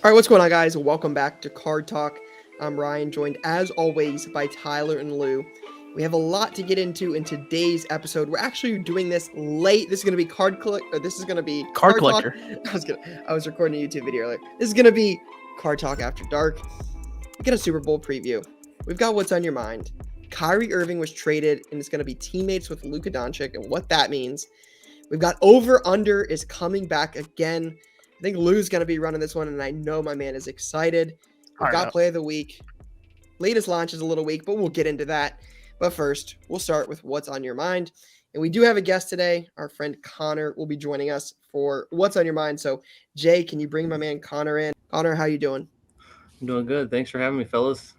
All right, what's going on, guys? Welcome back to Card Talk. I'm Ryan, joined as always by Tyler and Lou. We have a lot to get into in today's episode. We're actually doing this late. This is going to be Card Collector. Talk. I was recording a YouTube video earlier. This is going to be Card Talk After Dark. We got a Super Bowl preview. We've got what's on your mind. Kyrie Irving was traded, and it's going to be teammates with Luka Doncic, and what that means. We've got over-under is coming back again. I think Lou's going to be running this one, and I know my man is excited. We've got play of the week. Latest launch is a little weak, but we'll get into that. But first, we'll start with what's on your mind. And we do have a guest today. Our friend Connor will be joining us for what's on your mind. So, Jay, can you bring my man Connor in? Connor, how you doing? I'm doing good. Thanks for having me, fellas.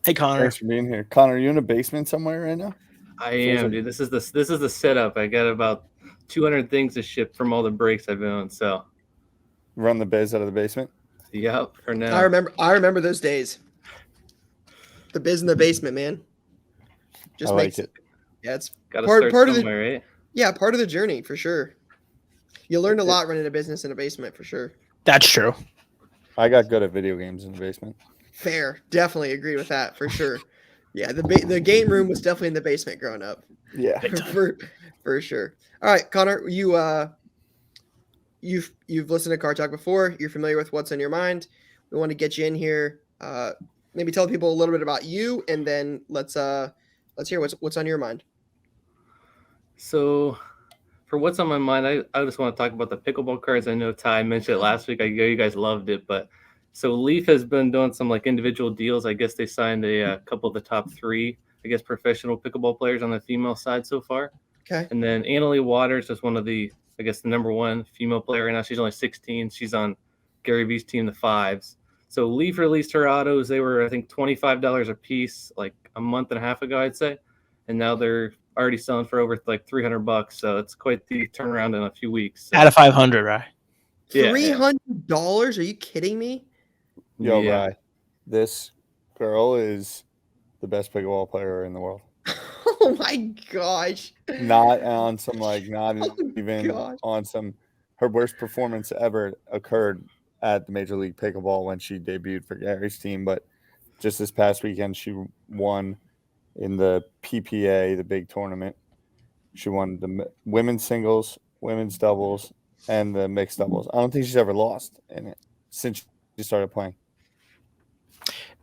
Hey, Connor. Thanks for being here. Connor, are you in a basement somewhere right now? I am, dude. This is the setup. I got about 200 things to ship from all the breaks I've been on. So run the biz out of the basement. Yep. For now. I remember those days. The biz in the basement, man. Just makes it. Yeah, it's got to start part somewhere, right? Yeah, part of the journey for sure. You learned a lot running a business in a basement for sure. That's true. I got good at video games in the basement. Fair. Definitely agree with that for sure. Yeah, the game room was definitely in the basement growing up. Yeah. for sure. All right, Connor, you've listened to Card Talk before. You're familiar with what's on your mind. We want to get you in here. Maybe tell people a little bit about you, and then let's hear what's on your mind. So, for what's on my mind, I just want to talk about the pickleball cards. I know Ty mentioned it last week. I know you guys loved it, but so Leaf has been doing some like individual deals. I guess they signed a couple of the top three, professional pickleball players on the female side so far. Okay. And then Annalie Waters is one of the, the number one female player right now. She's only 16. She's on Gary Vee's team, the Fives. So Leaf released her autos. They were, I think, $25 a piece, like a month and a half ago, I'd say. And now they're already selling for over like $300. So it's quite the turnaround in a few weeks. So. Out of 500, right? Yeah, $300? Are you kidding me? Yo, Rye, this girl is the best pickleball player in the world. Oh my gosh. Not on some not even gosh. on some. Her worst performance ever occurred at the Major League Pickleball when she debuted for Gary's team. But just this past weekend, she won in the PPA, the big tournament. She won the women's singles, women's doubles, and the mixed doubles. I don't think she's ever lost in it since she started playing.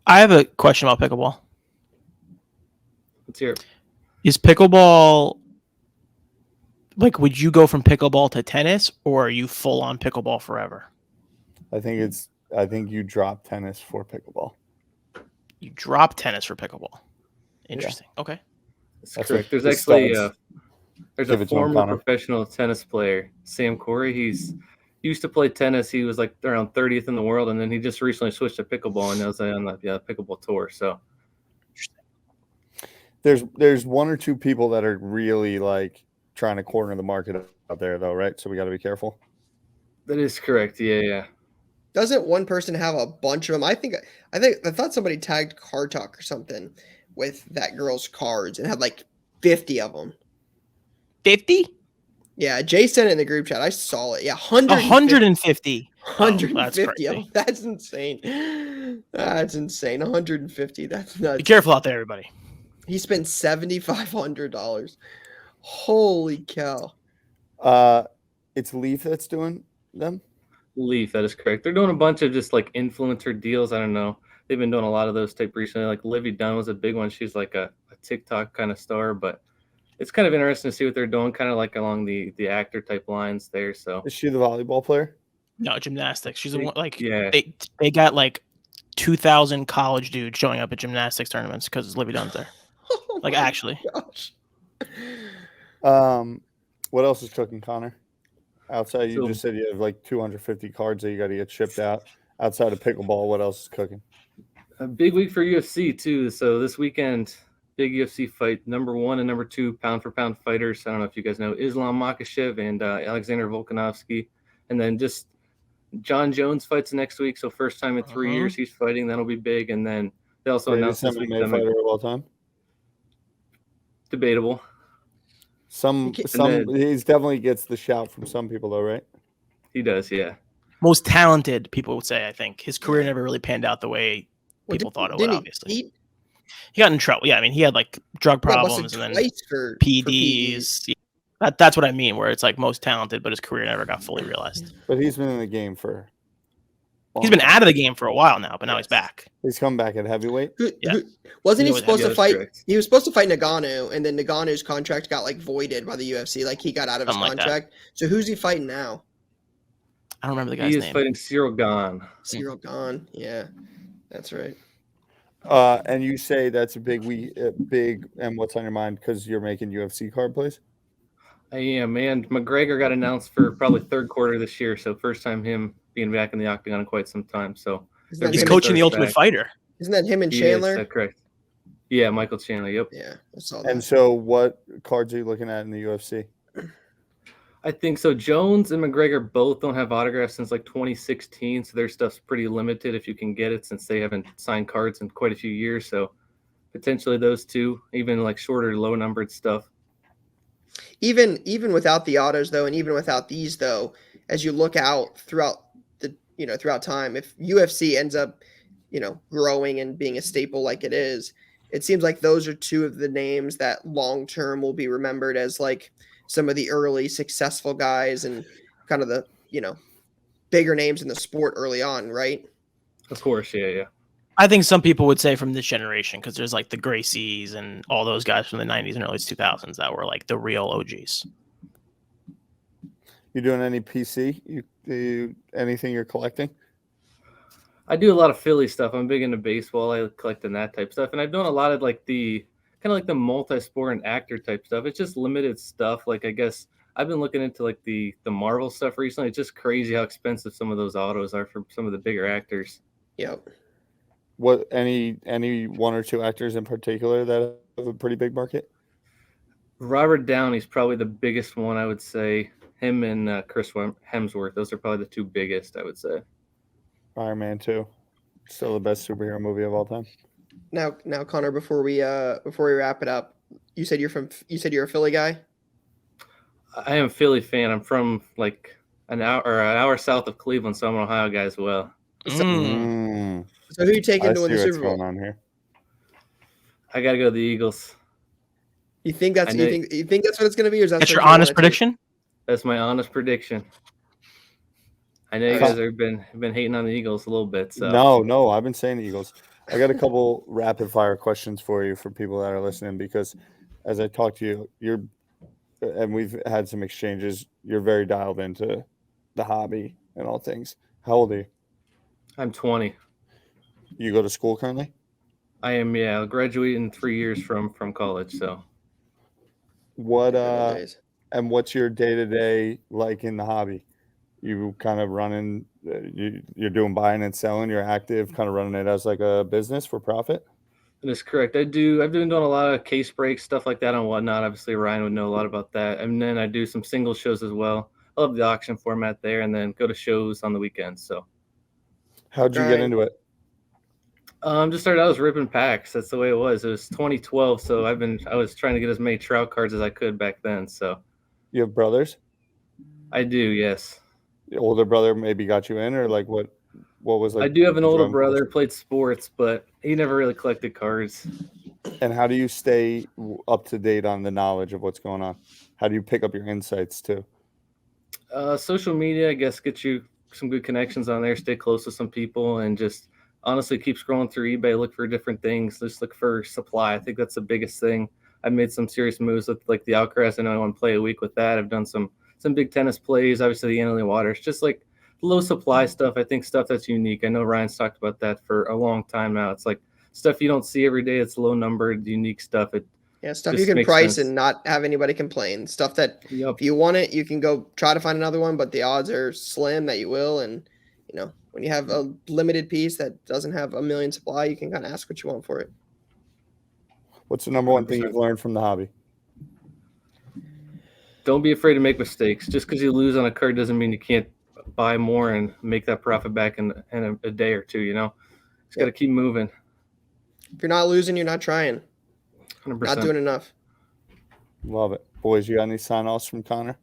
I have a question about pickleball. Let's hear it. Is pickleball, would you go from pickleball to tennis, or are you full on pickleball forever? I think you drop tennis for pickleball. You drop tennis for pickleball. Interesting. Yeah. Okay. That's correct. There's actually there's a former professional tennis player, Sam Corey. He used to play tennis. He was like around 30th in the world, and then he just recently switched to pickleball, and now he's on the pickleball tour. So there's one or two people that are really trying to corner the market out there, though, right? So we got to be careful. That is correct. Yeah. Doesn't one person have a bunch of them? I thought somebody tagged Card Talk or something with that girl's cards and had 50 of them. 50? Yeah, Jay sent it in the group chat. I saw it. Yeah, 150. 150 of them. That's insane. That's insane. 150. That's nuts. Be careful out there, everybody. He spent $7,500. Holy cow. It's Leaf that's doing them? Leaf, that is correct. They're doing a bunch of just influencer deals. I don't know. They've been doing a lot of those type recently. Like Livy Dunn was a big one. She's like a TikTok kind of star, but it's kind of interesting to see what they're doing, kind of along the actor type lines there. So is she the volleyball player? No, gymnastics. She's they got 2,000 college dudes showing up at gymnastics tournaments because Livy Dunn's there. Oh actually. Gosh. What else is cooking, Connor? Outside, you just said you have 250 cards that you got to get shipped out. Outside of pickleball, what else is cooking? A big week for UFC too. So this weekend, big UFC fight. Number 1 and number 2 pound for pound fighters. I don't know if you guys know Islam Makhachev and Alexander Volkanovski. And then just John Jones fights next week. So first time in 3 years he's fighting. That'll be big. And then they also announced this week fighter of all time. Debatable. He definitely gets the shout from some people, though, right? He does, yeah. Most talented, people would say. I think his career never really panned out the way people thought it would. Obviously, he got in trouble. Yeah, I mean, he had like drug problems and then PDs. Yeah. That's what I mean. Where it's like most talented, but his career never got fully realized. But he's been in the game for. He's been out of the game for a while now, but now he's back. He's come back at heavyweight. Wasn't he supposed to fight? He was supposed to fight Nagano, and then Nagano's contract got like voided by the UFC. Like he got out of his contract. So who's he fighting now? I don't remember the guy's name. He is fighting Cyril Gane. Cyril Gane, yeah, that's right. And you say that's a big. And what's on your mind because you're making UFC card plays? I am, and McGregor got announced for probably third quarter this year, so first time him being back in the octagon in quite some time. So he's coaching the Ultimate Fighter. Isn't that him and Chandler? Is that correct? Yeah, Michael Chandler. Yep. Yeah, I saw that. And so, what cards are you looking at in the UFC? I think so. Jones and McGregor both don't have autographs since like 2016, so their stuff's pretty limited if you can get it, since they haven't signed cards in quite a few years. So potentially those two, even like shorter, low numbered stuff. Even without the autos though, and even without these though, as you look out throughout throughout time, if UFC ends up growing and being a staple like it is, it seems like those are two of the names that long term will be remembered as like some of the early successful guys and kind of the bigger names in the sport early on, right? Of course, yeah. I think some people would say from this generation, because there's like the Gracies and all those guys from the 90s and early 2000s that were like the real OGs. You doing any PC? Anything you're collecting? I do a lot of Philly stuff. I'm big into baseball. I collect in that type stuff, and I've done a lot of like the kind of like the multi-sport and actor type stuff. It's just limited stuff. Like I guess I've been looking into like the Marvel stuff recently. It's just crazy how expensive some of those autos are for some of the bigger actors. Yep. What any one or two actors in particular that have a pretty big market? Robert Downey's probably the biggest one, I would say. Him and Chris Hemsworth. Those are probably the two biggest, I would say. Iron Man 2, still the best superhero movie of all time. Now, Connor, before we wrap it up, you said you're a Philly guy. I am a Philly fan. I'm from like an hour south of Cleveland, so I'm an Ohio guy as well. So who are you taking to win the Super Bowl? Going on here? I got to go to the Eagles. You think that's what it's going to be, or is that your honest prediction? That's my honest prediction. I know you guys have been hating on the Eagles a little bit. So no, I've been saying the Eagles. I got a couple rapid fire questions for you for people that are listening, because as I talk to you, and we've had some exchanges, you're very dialed into the hobby and all things. How old are you? I'm 20. You go to school currently? I am, yeah. I'll graduate in 3 years from college. So and what's your day-to-day like in the hobby? You kind of running, you're doing buying and selling, you're active, kind of running it as like a business for profit? That is correct. I've been doing a lot of case breaks, stuff like that and whatnot. Obviously, Ryan would know a lot about that. And then I do some single shows as well. I love the auction format there, and then go to shows on the weekends. So how'd you get into it? Just started out as ripping packs. That's the way it was. It was 2012, so I was trying to get as many Trout cards as I could back then. So you have brothers? I do, yes. Your older brother maybe got you in, or like what was like? I do have an older brother, played sports, but he never really collected cards. And how do you stay up to date on the knowledge of what's going on? How do you pick up your insights too? Social media, I guess, gets you some good connections on there. Stay close to some people, and just honestly keep scrolling through eBay. Look for different things. Just look for supply. I think that's the biggest thing. I've made some serious moves with like the Outcross. I know I want to play a week with that. I've done some big tennis plays. Obviously, the Annalee Waters. Just like low supply stuff. I think stuff that's unique. I know Ryan's talked about that for a long time now. It's like stuff you don't see every day. It's low numbered, unique stuff. Stuff you can price and not have anybody complain. Stuff that if you want it, you can go try to find another one, but the odds are slim that you will. And when you have a limited piece that doesn't have a million supply, you can kind of ask what you want for it. What's the number one thing you've learned from the hobby? Don't be afraid to make mistakes. Just because you lose on a card doesn't mean you can't buy more and make that profit back in a day or two. Just got to keep moving. If you're not losing, you're not trying. 100%. Not doing enough. Love it. Boys, you got any sign-offs from Connor?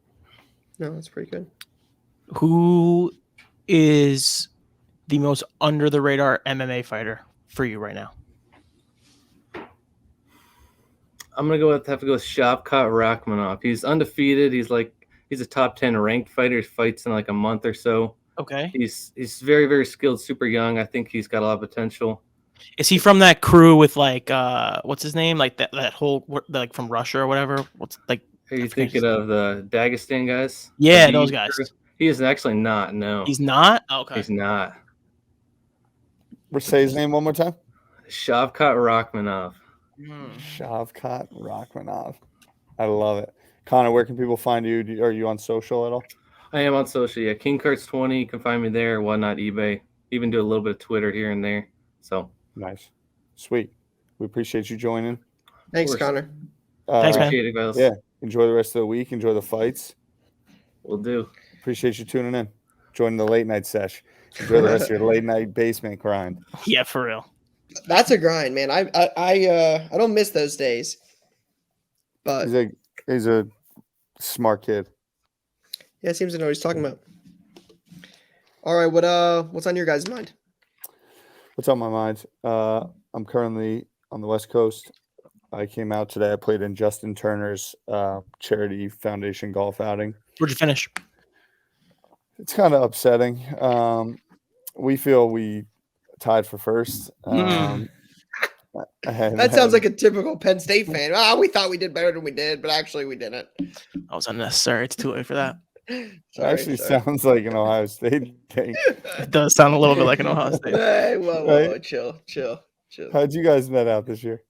No, that's pretty good. Who is the most under the radar MMA fighter for you right now? I'm gonna have to go with Shavkat Rakhmonov. He's undefeated. He's a top 10 ranked fighter. He fights in like a month or so. Okay. He's very, very skilled, super young. I think he's got a lot of potential. Is he from that crew with like what's his name? Like that whole like from Russia or whatever? What's like Are you thinking of the Dagestan guys? Yeah, those guys. Crew? He is actually not, no. He's not? Okay. He's not. Say his name one more time. Shavkat Rakhmonov. Shavkat Rakhmonov. I love it. Connor, where can people find you? Are you on social at all? I am on social, yeah. KingCarts20, you can find me there, whatnot, eBay. Even do a little bit of Twitter here and there. So nice. Sweet. We appreciate you joining. Thanks, Connor. Thanks, man. Appreciate it, guys. Yeah. Enjoy the rest of the week. Enjoy the fights. Will do. Appreciate you tuning in. Joining the late night sesh. Enjoy the rest of your late night basement grind. Yeah, for real. That's a grind, man. I don't miss those days. But he's a smart kid. Yeah, it seems to know what he's talking about. All right, what's on your guys' mind? What's on my mind? I'm currently on the West Coast. I came out today. I played in Justin Turner's charity foundation golf outing. Where'd you finish? It's kind of upsetting. We feel we tied for first. That sounds like a typical Penn State fan. We thought we did better than we did, but actually we didn't. That was unnecessary. It's too late for that. Sorry. Sounds like an Ohio State thing. It does sound a little bit like an Ohio State. Hey, whoa, chill. How'd you guys net out this year?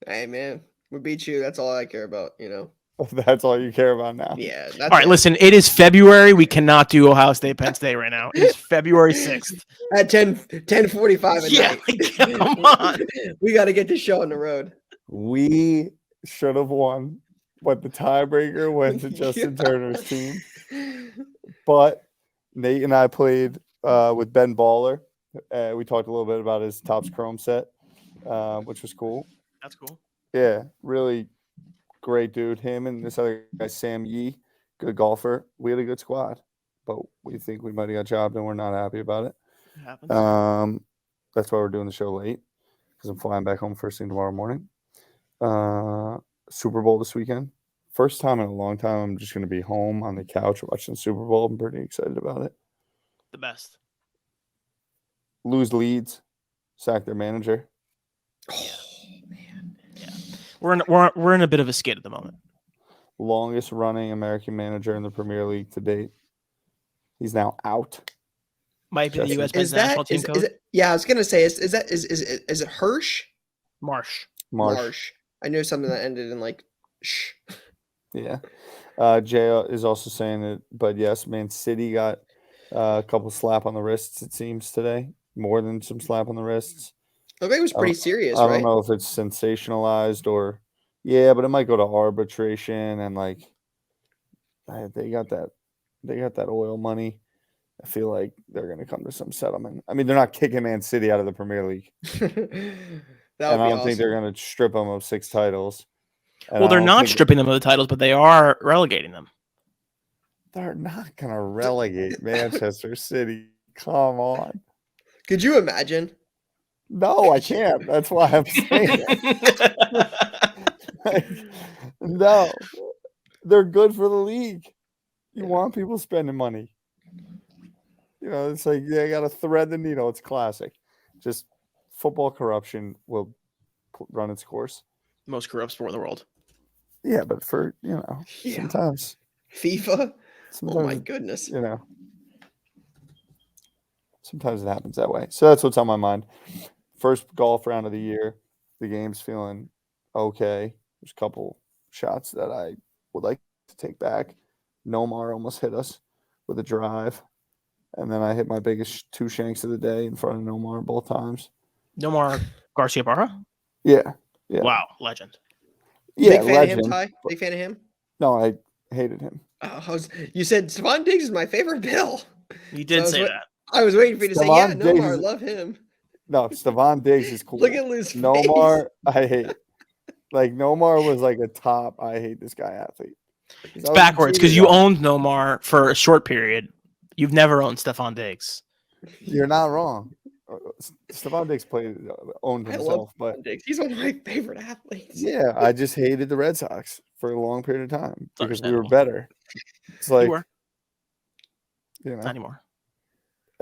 Hey, man, we beat you. That's all I care about, That's all you care about now. Yeah. All right, listen, it is February. We cannot do Ohio State, Penn State right now. It is February 6th. At 10:45 at night. Come on. We got to get this show on the road. We should have won, but the tiebreaker went to Justin Turner's team. But Nate and I played with Ben Baller. We talked a little bit about his Topps Chrome set, which was cool. That's cool. Yeah, really great dude. Him and this other guy, Sam Yee, good golfer. We had a good squad, but we think we might have got jobbed and we're not happy about it. It happens. That's why we're doing the show late, because I'm flying back home first thing tomorrow morning. Super Bowl this weekend. First time in a long time I'm just going to be home on the couch watching the Super Bowl. I'm pretty excited about it. The best. Lose leads, sack their manager. Oh, man. Yeah. We're in a bit of a skid at the moment. Longest running American manager in the Premier League to date. He's now out. Might be the U.S. men's national team coach. I was gonna say, is it Hirsch? Marsh. I knew something that ended in like sh. Yeah. Jay is also saying it, but yes, Man City got a couple slap on the wrists, it seems, today. More than some slap on the wrists. I think it was pretty serious, I right? don't know if it's sensationalized or but it might go to arbitration, and like they got that oil money. I feel like they're gonna come to some settlement. I mean, they're not kicking Man City out of the Premier League. I don't think they're gonna strip them of 6 titles. Well, they're not stripping them of the titles, but they are relegating them. They're not going to relegate Manchester City. Come on. Could you imagine? No, I can't. That's why I'm saying no. They're good for the league. You want people spending money. It's like, I got to thread the needle. It's classic. Just football corruption will run its course. Most corrupt sport in the world. Yeah, but for, sometimes. FIFA? Oh, my goodness. Sometimes it happens that way. So that's what's on my mind. First golf round of the year. The game's feeling okay. There's a couple shots that I would like to take back. Nomar almost hit us with a drive. And then I hit my biggest 2 shanks of the day in front of Nomar both times. Nomar Garcia-Barra? Yeah. Wow, legend. Yeah, big fan legend, of him, Ty? Big fan of him? No, I hated him. You said Stephon Diggs is my favorite Bill. You did say that. I was waiting for you to say, Nomar, I love him. No, Stephon Diggs is cool. Look at Lou's Nomar, I hate. Like, Nomar was like a top, I hate this guy athlete. It's backwards, because you owned Nomar for a short period, You've never owned Stephon Diggs. You're not wrong. Stephon Diggs owned himself, but Diggs. He's one of my favorite athletes. Yeah, I just hated the Red Sox for a long period of time because we were better. It's like, not anymore.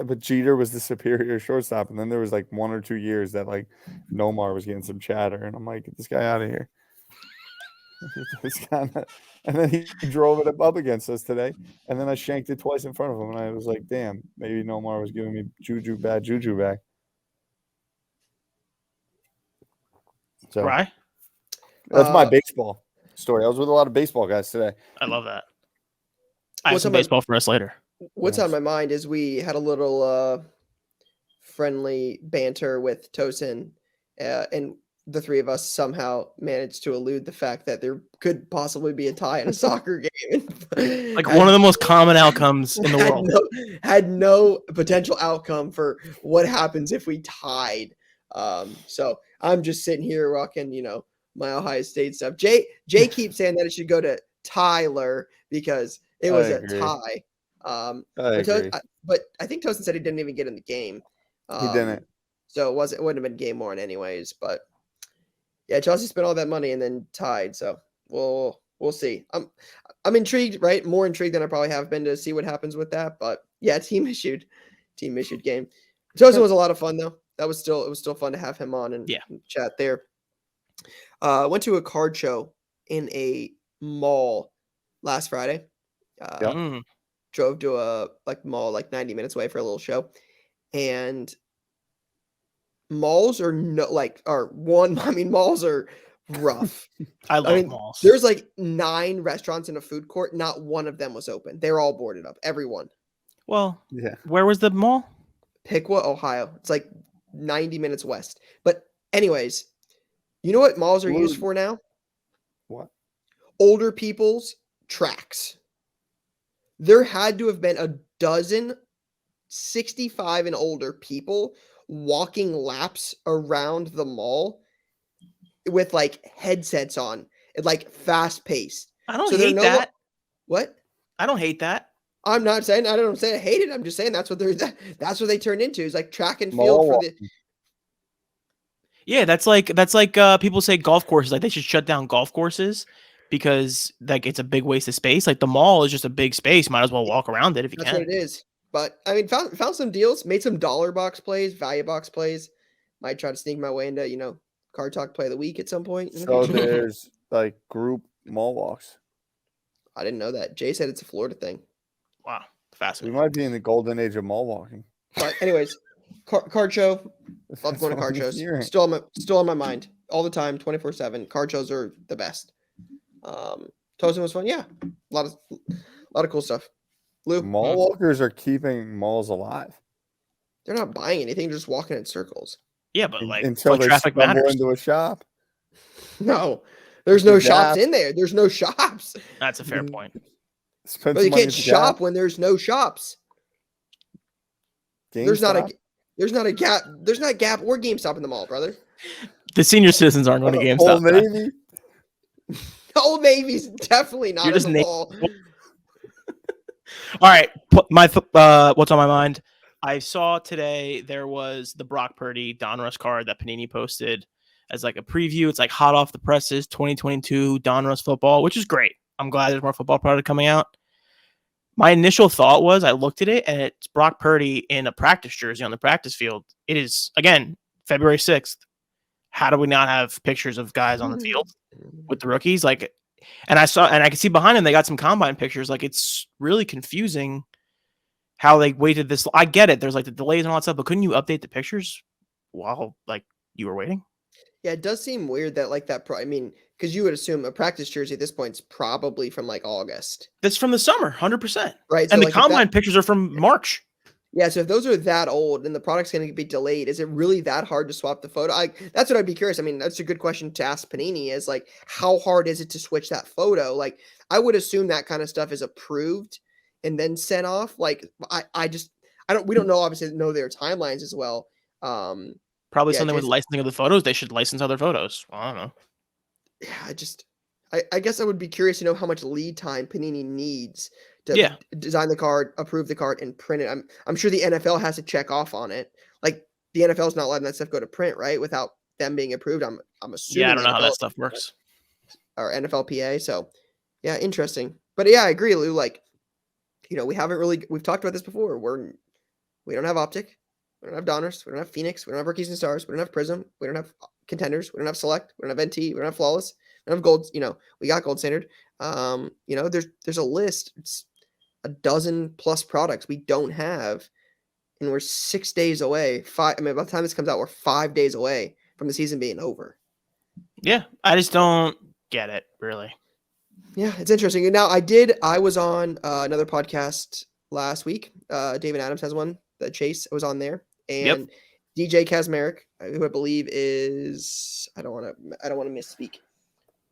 But Jeter was the superior shortstop, and then there was like 1 or 2 years that like Nomar was getting some chatter, and I'm like, get this guy out of here. And then he drove it up against us today, and then I shanked it twice in front of him, and I was like, damn, maybe Nomar was giving me bad juju back. So right. That's my baseball story. I was with a lot of baseball guys today. I love that. I have some baseball for us later. What's on my mind is we had a little friendly banter with Tosin, and the three of us somehow managed to elude the fact that there could possibly be a tie in a soccer game. Like one of the most common outcomes in the world. Had no potential outcome for what happens if we tied. So I'm just sitting here rocking, my Ohio State stuff. Jay keeps saying that it should go to Tyler because it was a tie. But I think Tosin said he didn't even get in the game. He didn't. So it wouldn't have been game one anyways. But yeah, Chelsea spent all that money and then tied. So we'll see. I'm intrigued, right? More intrigued than I probably have been to see what happens with that. But yeah, team issued game. Tosin was a lot of fun though. It was still fun to have him on and chat there. Went to a card show in a mall last Friday. Drove to a mall 90 minutes away for a little show, and malls are malls are rough. I love malls. There's 9 restaurants in a food court. Not one of them was open. They're all boarded up. Everyone. Well, where was the mall? Piqua, Ohio. It's 90 minutes west. But anyways, you know what malls are used for now? What? Older people's tracks. There had to have been a dozen 65 and older people walking laps around the mall with headsets on and fast paced. I don't hate that. What? I don't hate that. I'm not saying I hate it. I'm just saying that's what they turned into. Is track and field for the. Yeah, that's like people say golf courses they should shut down golf courses because it's a big waste of space. The mall is just a big space. Might as well walk around it if you can. That's what it is. But found some deals, made some dollar box plays, value box plays. Might try to sneak my way into card talk play of the week at some point. So there's group mall walks. I didn't know that. Jay said it's a Florida thing. Wow, fascinating. We might be in the golden age of mall walking. But anyways, card show. Love going to card shows. Still on my mind all the time, 24/7. Card shows are the best. Tosin was fun. Yeah, a lot of cool stuff. Lou, mall walkers are keeping malls alive. They're not buying anything; they're just walking in circles. Yeah, but until they traffic matters into a shop. No, there's no shops in there. There's no shops. That's a fair point. But you can't shop when there's no shops. There's not a Gap. There's not Gap or GameStop in the mall, brother. The senior citizens aren't going to GameStop. Old Navy. Old Navy's definitely not in the mall. All right, what's on my mind? I saw today there was the Brock Purdy Donruss card that Panini posted as a preview. It's hot off the presses, 2022 Donruss football, which is great. I'm glad there's more football product coming out. My initial thought was I looked at it and it's Brock Purdy in a practice jersey on the practice field. It is, again, February 6th. How do we not have pictures of guys on the field with the rookies? And I can see behind him, they got some combine pictures. It's really confusing how they waited this. I get it. There's the delays and all that stuff, but couldn't you update the pictures while you were waiting? Yeah, it does seem weird that because you would assume a practice jersey at this point is probably from August. That's from the summer, 100%. Right. And the combine pictures are from March. Yeah, so if those are that old and the product's going to be delayed, is it really that hard to swap the photo? That's what I'd be curious. That's a good question to ask Panini is how hard is it to switch that photo? I would assume that kind of stuff is approved and then sent off. We don't know, obviously know their timelines as well. Probably something with licensing of the photos. They should license other photos. I don't know. Yeah, I guess I would be curious to know how much lead time Panini needs design the card, approve the card, and print it. I'm sure the NFL has to check off on it. Like the NFL is not letting that stuff go to print, right? Without them being approved. I'm assuming. Yeah, I don't know how that stuff works. Or NFLPA. So yeah, interesting. But yeah, I agree, Lou. Like, we've talked about this before. We don't have Optic, we don't have Donruss, we don't have Phoenix, we don't have Rookies and Stars, we don't have Prizm, we don't have Contenders, we don't have Select, we don't have NT, we don't have Flawless, we don't have Gold. We got Gold Standard. There's a list. It's a dozen plus products we don't have, and we're 6 days away. By the time this comes out, we're 5 days away from the season being over. Yeah, I just don't get it, really. Yeah, it's interesting. And now I was on another podcast last week. David Adams has one, The Chase. I was on there. And DJ Kazmarek, who I believe is, I don't want to misspeak,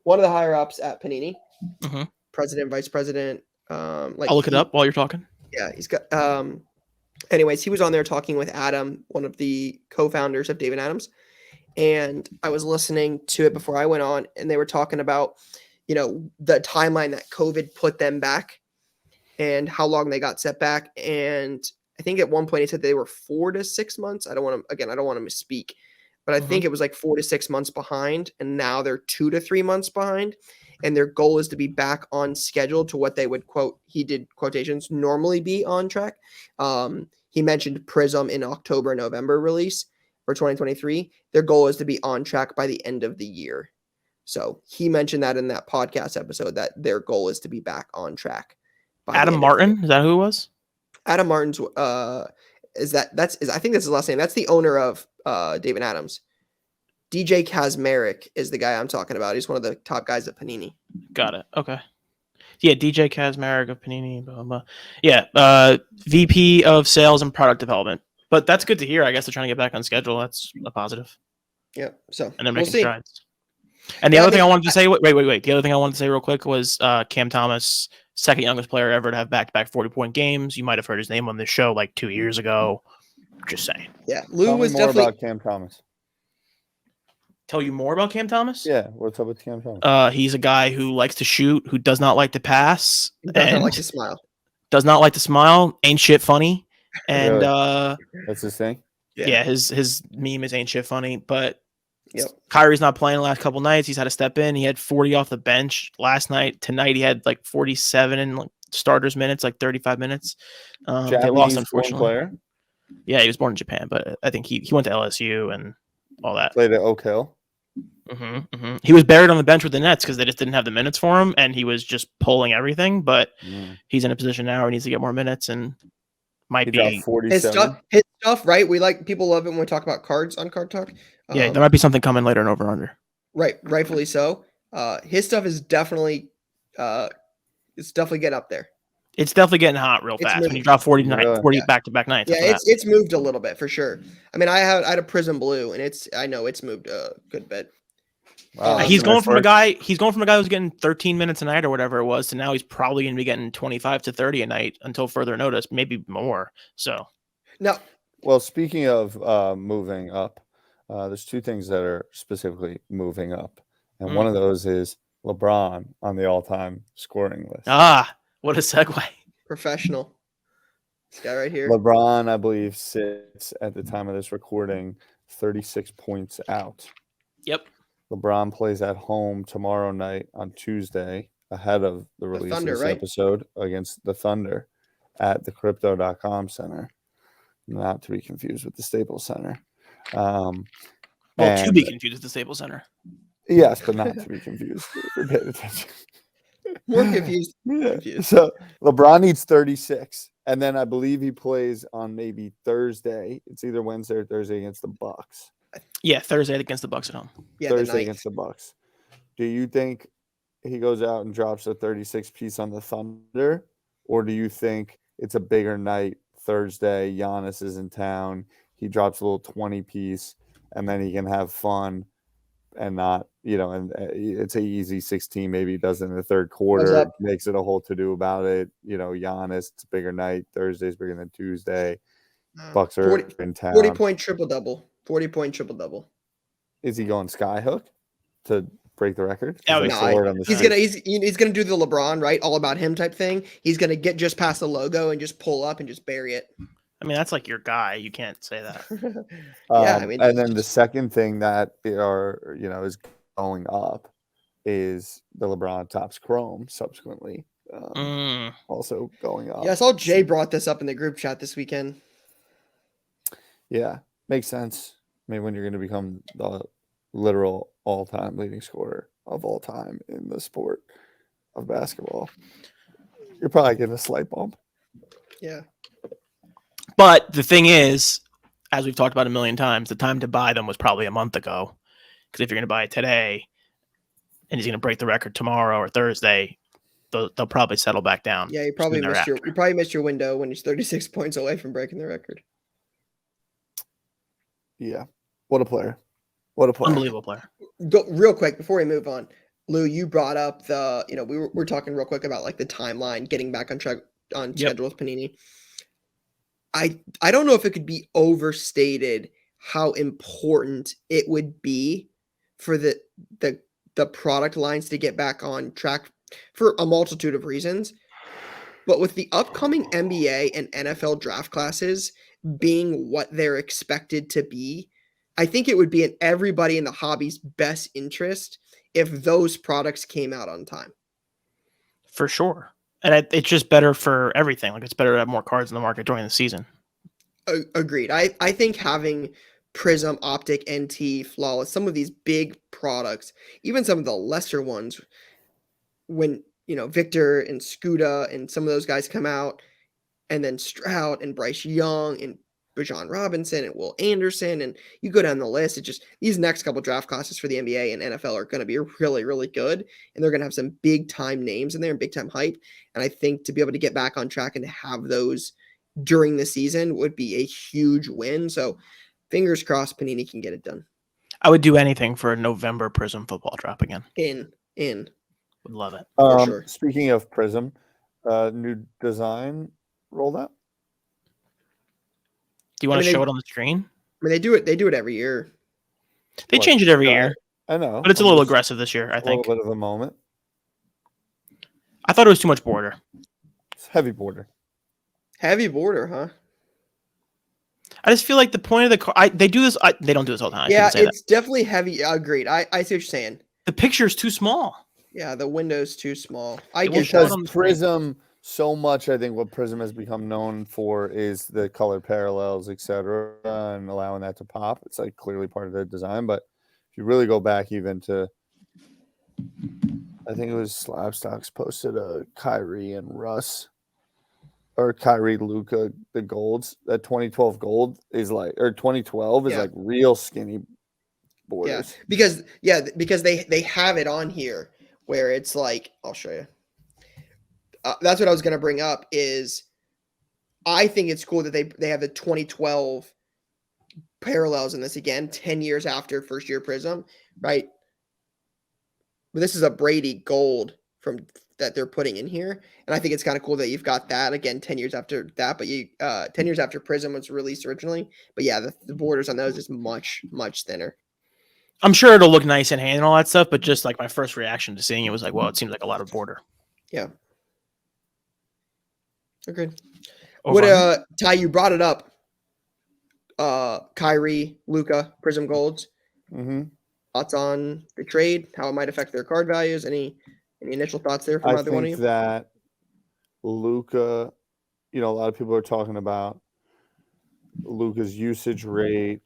one of the higher ups at Panini, president, vice president. I'll look it up while you're talking. Yeah, he's got. Anyways, he was on there talking with Adam, one of the co-founders of David Adams, and I was listening to it before I went on, and they were talking about, the timeline that COVID put them back, and how long they got set back. And I think at one point he said they were 4 to 6 months. I don't want to misspeak, but I think it was like 4 to 6 months behind, and now they're 2 to 3 months behind. And their goal is to be back on schedule to what they would he did quotations, normally be on track. He mentioned Prizm in October, November release for 2023. Their goal is to be on track by the end of the year. So he mentioned that in that podcast episode, that their goal is to be back on track. Adam Martin, is that who it was? Adam Martin's I think that's his last name. That's the owner of David Adams. DJ Kazmarek is the guy I'm talking about. He's one of the top guys at Panini. Got it. Okay. Yeah, DJ Kazmarek of Panini. Blah, blah. Yeah, VP of Sales and Product Development. But that's good to hear. I guess they're trying to get back on schedule. That's a positive. Yeah. So and they're making strides. And the other thing I wanted to say, wait. The other thing I wanted to say real quick was Cam Thomas, second youngest player ever to have back-to-back 40-point games. You might have heard his name on this show like 2 years ago. Just saying. Yeah, Lou was definitely about Cam Thomas. Tell you more about Cam Thomas? Yeah, what's up with Cam Thomas? He's a guy who likes to shoot, who does not like to pass. Doesn't like to smile. Does not like to smile. Ain't shit funny. And that's his thing? Yeah, his meme is ain't shit funny. But Kyrie's not playing the last couple nights. He's had to step in. He had 40 off the bench last night. Tonight he had like 47 in starters minutes, like 35 minutes. They lost, unfortunately. Player? Yeah, he was born in Japan, but I think he went to LSU and all that. Played at Oak Hill. He was buried on the bench with the Nets because they just didn't have the minutes for him, and he was just pulling everything. But he's in a position now where he needs to get more minutes, and might be 47. His stuff, right? People love it when we talk about cards on Card Talk. Yeah, there might be something coming later in over under. Right, rightfully so. His stuff is definitely, getting up there. It's definitely getting hot real fast when you drop 40 back-to-back nights. Yeah, it's moved a little bit for sure. I mean, I had a Prizm Blue, and I know it's moved a good bit. Wow, he's going from a guy who's getting 13 minutes a night or whatever it was to now he's probably going to be getting 25 to 30 a night until further notice, maybe more. So no. Well, speaking of moving up, there's two things that are specifically moving up, and one of those is LeBron on the all-time scoring list. What a segue. Professional. This guy right here. LeBron, I believe, sits at the time of this recording 36 points out. Yep. LeBron plays at home tomorrow night on Tuesday ahead of the release of this episode against the Thunder at the Crypto.com Center. Not to be confused with the Staples Center. To be confused with the Staples Center. Yes, but not to be confused. Pay attention. More confused. So LeBron needs 36, and then I believe he plays on maybe Thursday. It's either Wednesday or Thursday against the Bucks. Yeah, Thursday against the Bucks at home. Yeah, Thursday against the Bucks. Do you think he goes out and drops a 36 piece on the Thunder, or do you think it's a bigger night Thursday? Giannis is in town. He drops a little 20 piece, and then he can have fun. And not, and it's an easy 16. Maybe he does it in the third quarter, makes it a whole to-do about it. Giannis, it's a bigger night. Thursday's bigger than Tuesday. Bucks are in town. 40-point triple-double. 40-point triple-double. Is he going skyhook to break the record? Yeah, he's gonna do the LeBron, right? All about him type thing. He's gonna get just past the logo and just pull up and just bury it. I mean, that's like your guy. You can't say that. Yeah, I mean, and then the second thing that is going up is the LeBron Topps Chrome subsequently. Also going up. Yeah, I saw Jay brought this up in the group chat this weekend. Yeah, makes sense. I mean, when you're going to become the literal all-time leading scorer of all time in the sport of basketball, you're probably getting a slight bump. Yeah. But the thing is, as we've talked about a million times, the time to buy them was probably a month ago. Because if you're going to buy it today and he's going to break the record tomorrow or Thursday, they'll probably settle back down. Yeah, you probably missed your window when he's 36 points away from breaking the record. Yeah. What a player. Unbelievable player. Real quick before we move on, Lou, you brought up we're talking real quick about like the timeline, getting back on track on schedule with Panini. I don't know if it could be overstated how important it would be for the product lines to get back on track for a multitude of reasons. But with the upcoming NBA and NFL draft classes being what they're expected to be, I think it would be in everybody in the hobby's best interest if those products came out on time. For sure. And it's just better for everything. Like, it's better to have more cards in the market during the season. Agreed. I think having Prizm, Optic, NT, Flawless, some of these big products, even some of the lesser ones, when, Victor and Scuda and some of those guys come out, and then Stroud and Bryce Young and Bijan Robinson and Will Anderson, and you go down the list, these next couple draft classes for the NBA and NFL are going to be really, really good, and they're going to have some big time names in there and big time hype. And I think to be able to get back on track and to have those during the season would be a huge win. So fingers crossed Panini can get it done. I would do anything for a November Prizm football drop again. In. Would love it. For sure. Speaking of Prizm, new design rolled out. Do you want to show it on the screen? I mean, they do it every year. They change it every year. I know. But it's a little aggressive this year, I think. A little bit of a moment. I thought it was too much border. It's heavy border. Heavy border, huh? I just feel like the point of the car, they do this. They don't do this all the time. Yeah, it's definitely heavy. Agreed. I see what you're saying. The picture is too small. Yeah, the window's too small. Because Prizm, so much, I think what Prizm has become known for is the color parallels, etc., and allowing that to pop. It's like clearly part of the design. But if you really go back even to, I think it was Slabstocks posted a Kyrie and Russ. Or Kyrie, Luka, the golds. That 2012 gold is like, or 2012 is like real skinny borders. Yeah, because they have it on here where it's like, I'll show you. That's what I was going to bring up is I think it's cool that they have the 2012 parallels in this again, 10 years after first year Prizm, right? But this is a Brady gold from that they're putting in here. And I think it's kind of cool that you've got that again 10 years after that, but 10 years after Prizm was released originally. But yeah, the borders on those is much, much thinner. I'm sure it'll look nice in hand and all that stuff, but just like my first reaction to seeing it was like, well, it seems like a lot of border. Yeah. Okay. What Ty, you brought it up. Kyrie, Luka, Prizm Golds. Mm-hmm. Thoughts on the trade, how it might affect their card values? Any initial thoughts there from either one of you? I think that Luka, a lot of people are talking about Luka's usage rate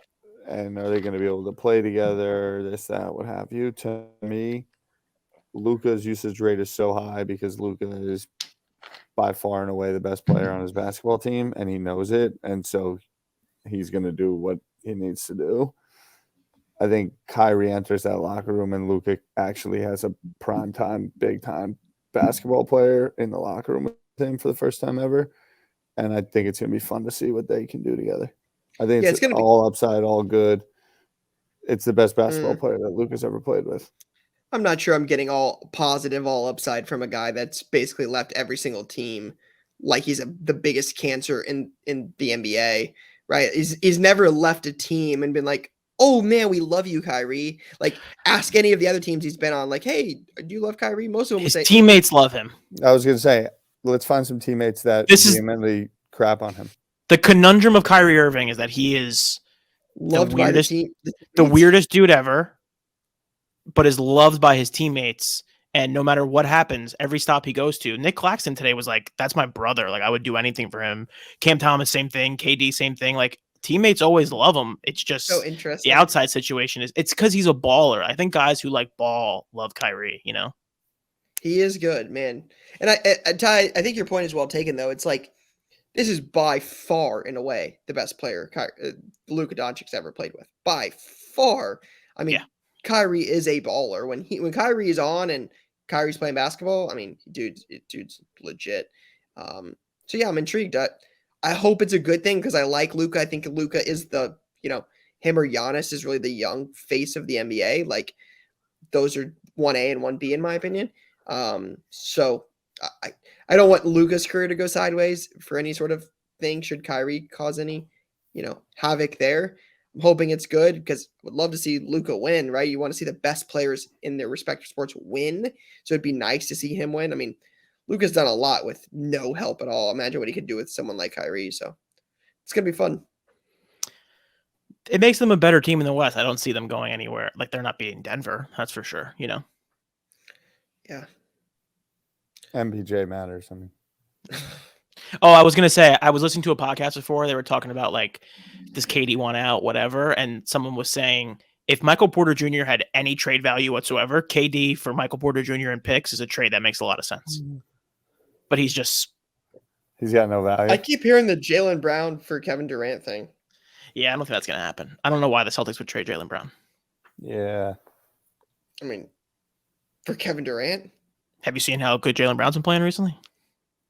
and are they going to be able to play together, this, that, what have you. To me, Luka's usage rate is so high because Luka is by far and away the best player on his basketball team, and he knows it, and so he's going to do what he needs to do. I think Kyrie enters that locker room, and Luka actually has a prime-time, big-time basketball player in the locker room with him for the first time ever, and I think it's going to be fun to see what they can do together. I think it's going to be all upside, all good. It's the best basketball player that Luka's ever played with. I'm not sure I'm getting all positive, all upside from a guy that's basically left every single team like he's the biggest cancer in the NBA, right? He's never left a team and been like, oh man, we love you, Kyrie. Like, ask any of the other teams he's been on, like, hey, do you love Kyrie? Most of them His will say teammates love him. I was gonna say, let's find some teammates that vehemently crap on him. The conundrum of Kyrie Irving is that he is loved by the team, the weirdest dude ever, but is loved by his teammates. And no matter what happens, every stop he goes to, Nick Claxton today was like, that's my brother. Like, I would do anything for him. Cam Thomas, same thing. KD, same thing. Like, teammates always love him. It's just so interesting. The outside situation it's because he's a baller. I think guys who like ball love Kyrie, you know? He is good, man. And Ty, I think your point is well taken, though. It's like, this is by far, in a way, the best player Luka Doncic's ever played with. By far. I mean, Kyrie is a baller. When Kyrie is on and Kyrie's playing basketball, I mean, dude's legit. So yeah, I'm intrigued. I hope it's a good thing because I like Luka. I think Luka is him or Giannis is really the young face of the NBA. Like, those are 1A and 1B in my opinion. So I don't want Luka's career to go sideways for any sort of thing. Should Kyrie cause any, havoc there? I'm hoping it's good because I would love to see Luka win, right? You want to see the best players in their respective sports win. So it'd be nice to see him win. I mean, Luka's done a lot with no help at all. Imagine what he could do with someone like Kyrie. So it's going to be fun. It makes them a better team in the West. I don't see them going anywhere. Like, they're not beating Denver. That's for sure, Yeah. MPJ matters. I mean, oh, I was going to say, I was listening to a podcast before. They were talking about, like, does KD want out, whatever. And someone was saying, if Michael Porter Jr. had any trade value whatsoever, KD for Michael Porter Jr. and picks is a trade that makes a lot of sense. But he's got no value. I keep hearing the Jaylen Brown for Kevin Durant thing. Yeah, I don't think that's going to happen. I don't know why the Celtics would trade Jaylen Brown. Yeah. I mean, for Kevin Durant? Have you seen how good Jaylen Brown's been playing recently?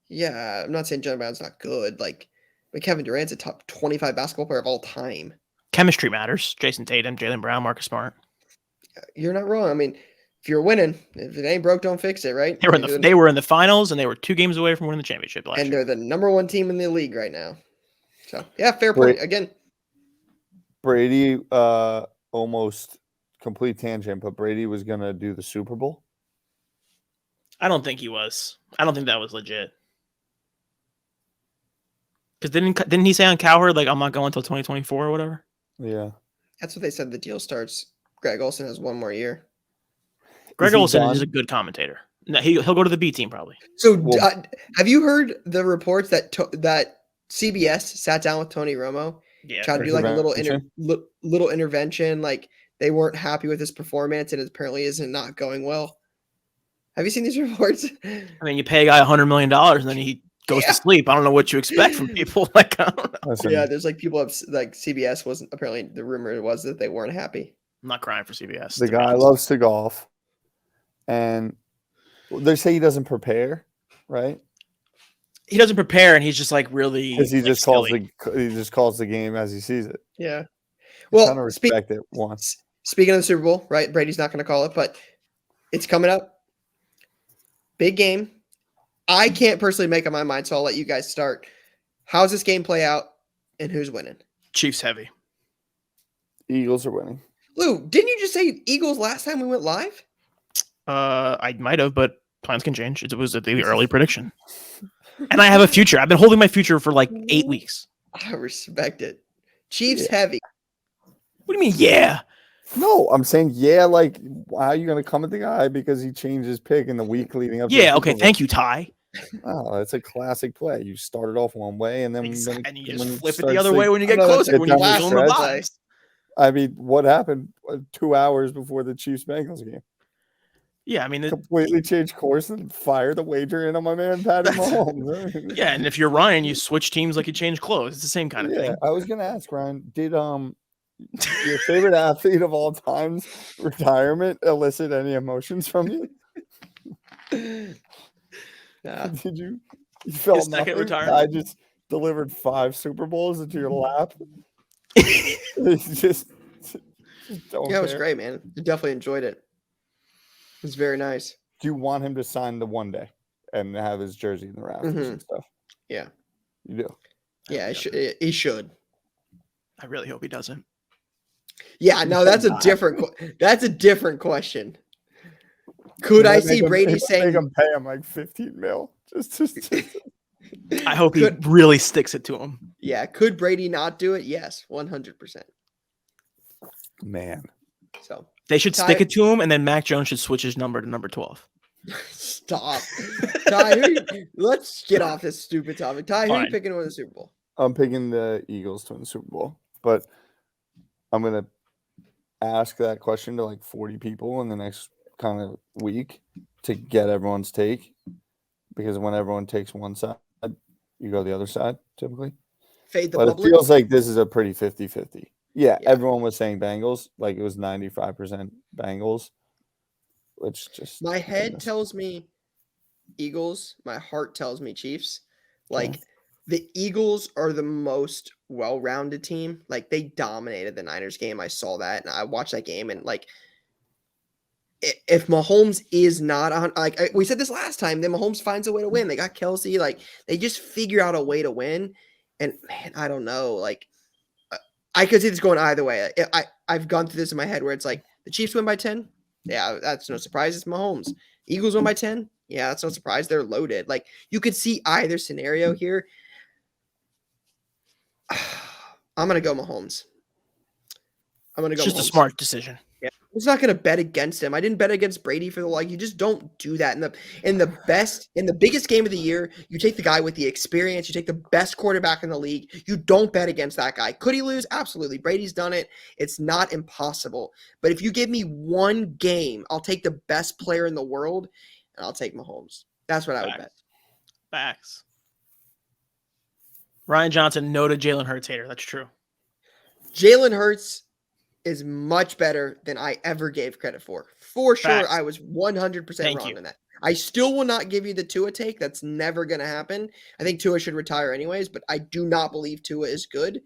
Yeah, I'm not saying Jaylen Brown's not good. But Kevin Durant's a top 25 basketball player of all time. Chemistry matters. Jason Tatum, Jaylen Brown, Marcus Smart. You're not wrong. I mean, if you're winning, if it ain't broke, don't fix it, right? They were in the finals, and they were 2 games away from winning the championship last year. And they're the number 1 team in the league right now. So, yeah, fair point. Again, Brady, almost complete tangent, but Brady was going to do the Super Bowl. I don't think he was. I don't think that was legit. Because didn't he say on Cowherd, like, I'm not going until 2024 or whatever? Yeah. That's what they said the deal starts. Greg Olson has 1 more year. Greg Olson is a good commentator. No, he'll go to the B team probably. So have you heard the reports that CBS sat down with Tony Romo? Yeah. Tried to do like a little intervention. Like, they weren't happy with his performance and it apparently is not going well. Have you seen these reports? I mean, you pay a guy $100 million and then he goes to sleep. I don't know what you expect from people. Like, I don't know. Yeah, there's like people like CBS wasn't, apparently the rumor was that they weren't happy. I'm not crying for CBS. The guy loves to golf, and they say he doesn't prepare, right? He doesn't prepare, and he's just like really because he just calls the game as he sees it. Yeah. Well, kind of respect it once. Speaking of the Super Bowl, right? Brady's not going to call it, but it's coming up. Big game. I can't personally make up my mind, so I'll let you guys start. How's this game play out, and who's winning? Chiefs heavy. Eagles are winning. Lou, didn't you just say Eagles last time we went live? I might have, but plans can change. It was the early prediction. And I have a future. I've been holding my future for like 8 weeks. I respect it. Chiefs heavy. What do you mean, yeah? No, I'm saying, like, how are you going to come at the guy because he changed his pick in the week leading up to the okay, thank you, Ty. Oh, that's a classic play. You started off one way, and then you just flip it the other way when you get closer. When you lose on the buys. I mean, what happened 2 hours before the Chiefs-Bengals game? Yeah, I mean, completely changed course and fire the wager in on my man Patty Mahomes. Yeah, and if you're Ryan, you switch teams like you change clothes. It's the same kind of thing. I was gonna ask Ryan, did your favorite athlete of all time's retirement elicit any emotions from you? Nah. Did you felt nothing? Retirement? I just delivered 5 Super Bowls into your lap. just don't it was great, man. I definitely enjoyed it. It was very nice. Do you want him to sign the one day and have his jersey in the rafters and stuff? Yeah. You do? Yeah, he should. I really hope he doesn't. Yeah, no, that's a different question. Could I see Brady saying make him pay him like 15 mil? Just I hope he really sticks it to him. Yeah, could Brady not do it? Yes, 100%. Man. So they should stick it to him, and then Mac Jones should switch his number to number 12. Stop. Ty, let's get off this stupid topic. Ty, who are you picking to win the Super Bowl? I'm picking the Eagles to win the Super Bowl, but I'm going to ask that question to like 40 people in the next kind of week to get everyone's take, because when everyone takes one side, you go the other side typically. Fade the but public. It feels like this is a pretty 50-50. Yeah, everyone was saying Bengals, like it was 95% Bengals. Which just my head tells me Eagles, my heart tells me Chiefs. Like the Eagles are the most well-rounded team. Like they dominated the Niners game. I saw that, and I watched that game, and like if Mahomes is not like we said this last time, then Mahomes finds a way to win. They got Kelsey, like they just figure out a way to win. And man, I don't know. Like I could see this going either way. I've gone through this in my head where it's like the Chiefs win by 10. Yeah, that's no surprise. It's Mahomes. Eagles win by 10. Yeah, that's no surprise. They're loaded. Like you could see either scenario here. I'm gonna go Mahomes. It's just a smart decision. Yeah, I was not going to bet against him. I didn't bet against Brady for the like. You just don't do that in the biggest game of the year. You take the guy with the experience. You take the best quarterback in the league. You don't bet against that guy. Could he lose? Absolutely. Brady's done it. It's not impossible. But if you give me one game, I'll take the best player in the world, and I'll take Mahomes. That's what I would bet. Facts. Ryan Johnson, noted Jalen Hurts hater. That's true. Jalen Hurts is much better than I ever gave credit for. For sure, Facts. I was 100% wrong in that. I still will not give you the Tua take. That's never going to happen. I think Tua should retire anyways, but I do not believe Tua is good.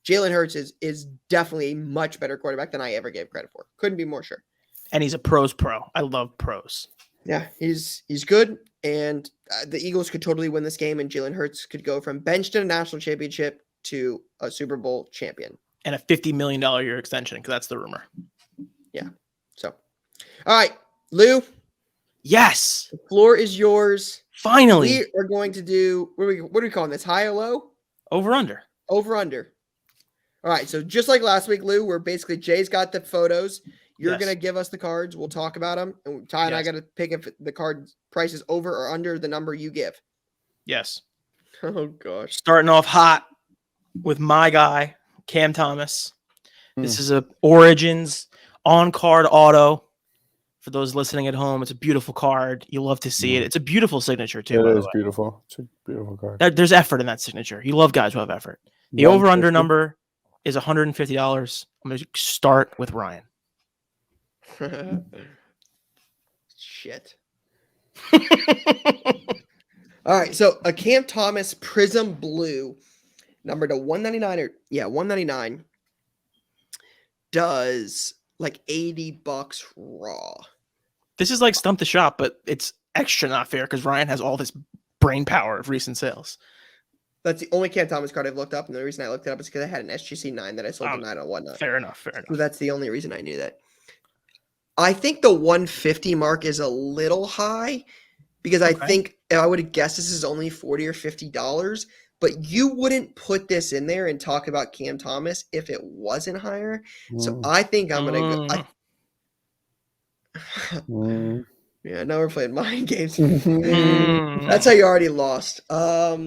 Jalen Hurts is definitely a much better quarterback than I ever gave credit for. Couldn't be more sure. And he's a pros pro. I love pros. Yeah, he's good, and the Eagles could totally win this game, and Jalen Hurts could go from bench to a national championship to a Super Bowl champion. And a $50 million year extension, because that's the rumor. Yeah. So, all right, Lou. Yes. The floor is yours. Finally. We are going to do, what are we calling this? High or low? Over under. Over under. All right. So just like last week, Lou, where basically Jay's got the photos. You're going to give us the cards. We'll talk about them. And Ty and I got to pick if the card price is over or under the number you give. Yes. Oh, gosh. Starting off hot with my guy, Cam Thomas. This is a Origins on-card auto. For those listening at home, it's a beautiful card. You love to see it. It's a beautiful signature, too. It is beautiful. It's a beautiful card. There's effort in that signature. You love guys who have effort. The over-under number is $150. I'm going to start with Ryan. Shit. All right, so a Cam Thomas Prizm Blue, number to 199 199, does like $80 raw. This is like Stump the Shop, but it's extra not fair because Ryan has all this brain power of recent sales. That's the only Cam Thomas card I've looked up, and the reason I looked it up is because I had an SGC 9 that I sold tonight on whatnot. Fair enough. So that's the only reason I knew that. I think the 150 mark is a little high because I think I would have guessed this is only $40 or $50, but you wouldn't put this in there and talk about Cam Thomas if it wasn't higher. So I think I'm going to go. Yeah, now we're playing mind games. That's how you already lost. Under.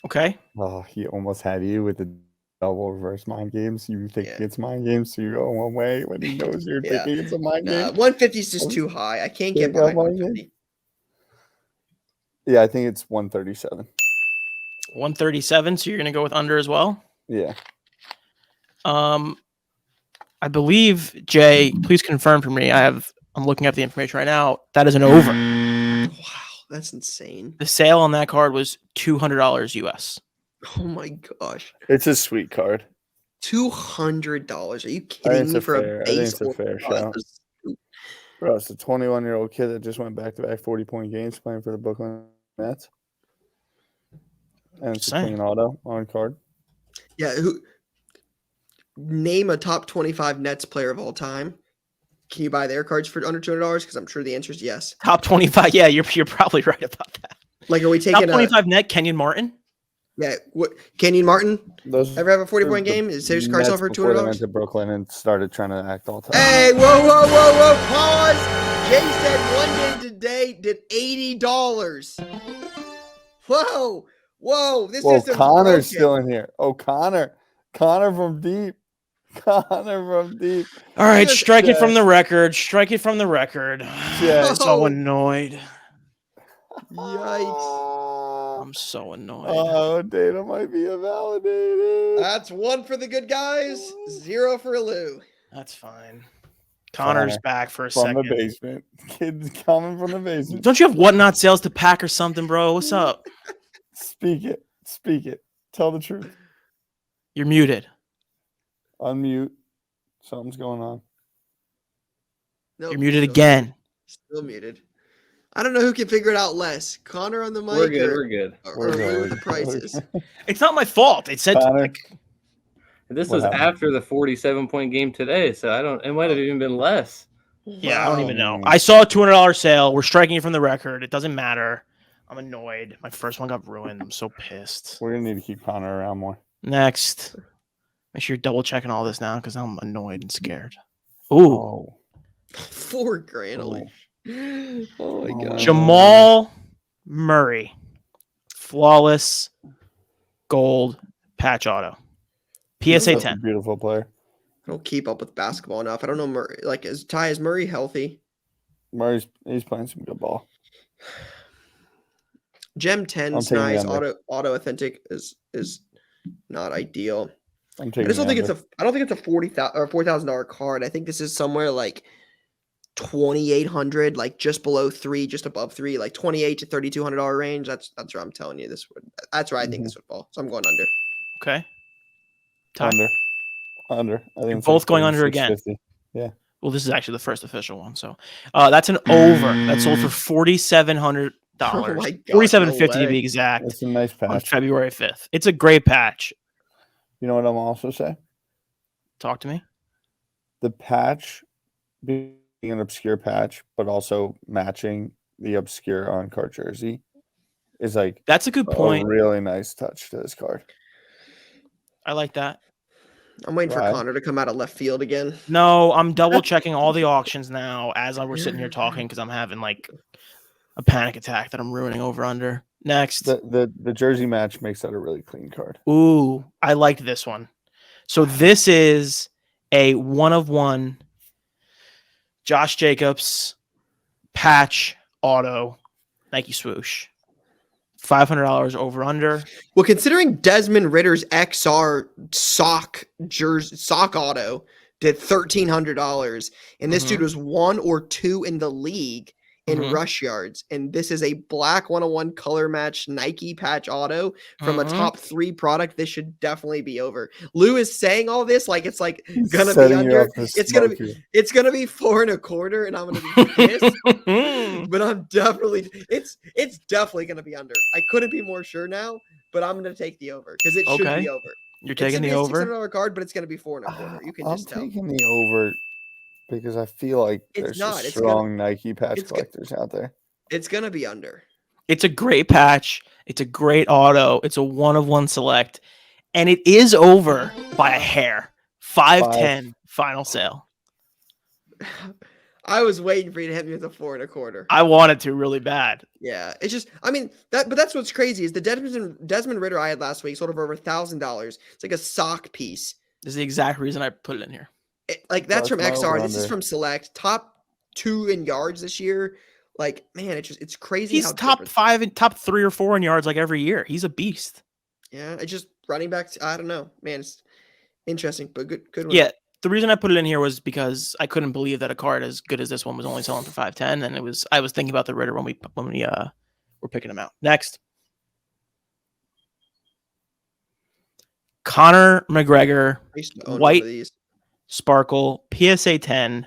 Okay. Oh, he almost had you with the double reverse mind games. You think it's mind games, so you go one way when he knows you're thinking it's a mind game. 150 is just too high. I can't get behind 150. Yeah, I think it's 137. 137. So you're gonna go with under as well? Yeah. I believe, Jay, please confirm for me. I'm looking at the information right now. That is an over. Wow, that's insane. The sale on that card was $200 US. Oh my gosh. It's a sweet card. $200. Are you kidding me for a base? I think it's a fair shout. Bro, it's a 21-year-old kid that just went back-to-back 40-point games playing for the Brooklyn Nets. And it's a clean auto on card. Yeah. Name a top 25 Nets player of all time. Can you buy their cards for under $200? Because I'm sure the answer is yes. Top 25. Yeah, you're probably right about that. Like, are we taking top 25 net? Kenyon Martin. Yeah, what Kenyon Martin? Ever have a 40-point game? Is his card sell for $200? Before they went to Brooklyn and started trying to act all tough. Hey, whoa! Pause. Jay said one game today did $80. Whoa! This is Connor's still in here. Oh, Connor from deep. All right, strike it from the record. Yeah. I'm so annoyed. Yikes. I'm so annoyed. Oh, data might be invalidated. That's 1 for the good guys, 0 for Lou. That's fine. Connor's back for a second. From the basement. Kids coming from the basement. Don't you have whatnot sales to pack or something, bro? What's up? Speak it. Tell the truth. You're muted. Unmute. Something's going on. Nope, you're muted again. Still muted. I don't know who can figure it out less. Connor on the mic. We're good. Or Lou with the prices. It's not my fault. It said this was after the 47-point game today, so it might have even been less. Yeah, I don't even know. I saw a $200 sale. We're striking it from the record. It doesn't matter. I'm annoyed. My first one got ruined. I'm so pissed. We're gonna need to keep Connor around more. Next. Make sure you're double checking all this now because I'm annoyed and scared. Ooh. $4,000 only. Oh my god. Jamal Murray. Flawless gold patch auto. PSA 10. Beautiful player. I don't keep up with basketball enough. I don't know Murray. Like, is Murray healthy? He's playing some good ball. Gem 10's nice. Auto authentic is not ideal. I just don't think it's a $40,000 or $4,000 card. I think this is somewhere like 2,800, like just below 3, just above 3, like $2,800 to $3,200 range. That's where I'm telling you that's where I think this would fall. So I'm going under. Okay. Under. I think both going under again. Yeah. Well, this is actually the first official one. So that's an over. That sold for $4,700. Oh my God, $4,750 to be exact. It's a nice patch. On February 5th. It's a great patch. You know what I'm also saying? Talk to me. The patch being an obscure patch, but also matching the obscure on-card jersey is like that's a good point. A really nice touch to this card. I like that. I'm waiting for Connor to come out of left field again. No, I'm double checking all the auctions now as we're sitting here talking because I'm having like a panic attack that I'm ruining over under. Next. The jersey match makes that a really clean card. Ooh, I liked this one. So this is a 1-of-1 Josh Jacobs patch auto Nike swoosh. $500 over under. Well, considering Desmond Ritter's XR sock auto did $1,300, and this dude was 1 or 2 in the league in rush yards, and this is a black 101 color match Nike patch auto from a top 3 product. This should definitely be over. Lou is saying all this like it's like gonna be under. It's gonna be 4 1/4, and I'm gonna be pissed. But I'm definitely it's definitely gonna be under. I couldn't be more sure now, but I'm gonna take the over because it should be over. You're taking the over. $600 card, but it's gonna be 4 1/4. You can just tell. I'm taking the over. Because I feel like there's strong Nike patch collectors out there. It's going to be under. It's a great patch. It's a great auto. It's a 1-of-1 select. And it is over by a hair. 510 final sale. I was waiting for you to hit me with a 4 1/4. I wanted to really bad. Yeah. It's just, I mean, but that's what's crazy is the Desmond Ridder I had last week sold for over $1,000. It's like a sock piece. This is the exact reason I put it in here. That's from XR. This is from Select. Top 2 in yards this year. Like, man, it's crazy. He's top 5 and top 3 or 4 in yards like every year. He's a beast. Yeah, it's just running back. I don't know, man. It's interesting, but good one. Yeah, the reason I put it in here was because I couldn't believe that a card as good as this one was only selling for 510, and I was thinking about the Ritter when we were picking him out. Next, Conor McGregor, white sparkle PSA 10.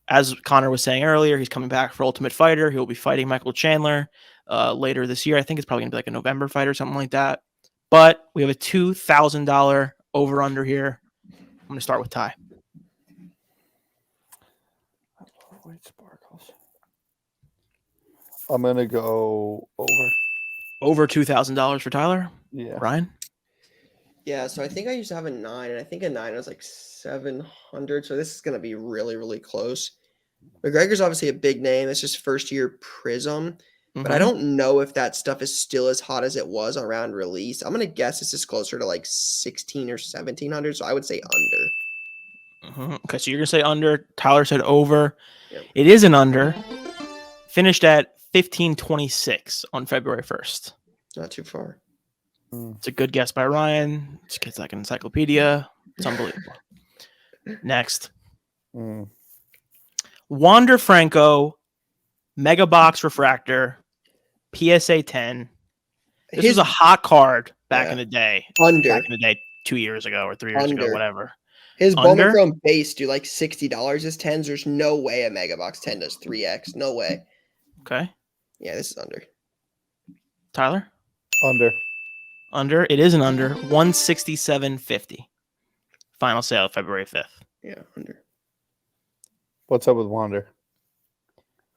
As Connor was saying earlier, he's coming back for Ultimate Fighter. He'll be fighting Michael Chandler later this year. I think it's probably gonna be like a November fight or something like that. but we have a $2,000 over-under here. I'm going to start with Ty. White sparkles. I'm going to go over. Over $2,000 for Tyler? Yeah. Ryan? Yeah, so I think I used to have a 9, and I think a 9 was like 700. So this is going to be really, really close. McGregor's obviously a big name. It's just first-year Prizm. But I don't know if that stuff is still as hot as it was around release. I'm going to guess this is closer to like 16 or 1700. So I would say under. Okay, so you're going to say under. Tyler said over. Yep. It is an under. Finished at 1526 on February 1st. Not too far. It's a good guess by Ryan. It's like an encyclopedia. It's unbelievable. Next. Wander Franco, Mega Box Refractor, PSA 10. This was a hot card back in the day. Back in the day, 2 years ago or 3 years ago, whatever. His Bowman Chrome base do like $60 as 10s. There's no way a Mega Box 10 does 3x. No way. Okay. Yeah, this is under. Tyler? Under. Under. It is an under. 167.50. Final sale February 5th. Yeah, under. What's up with Wander?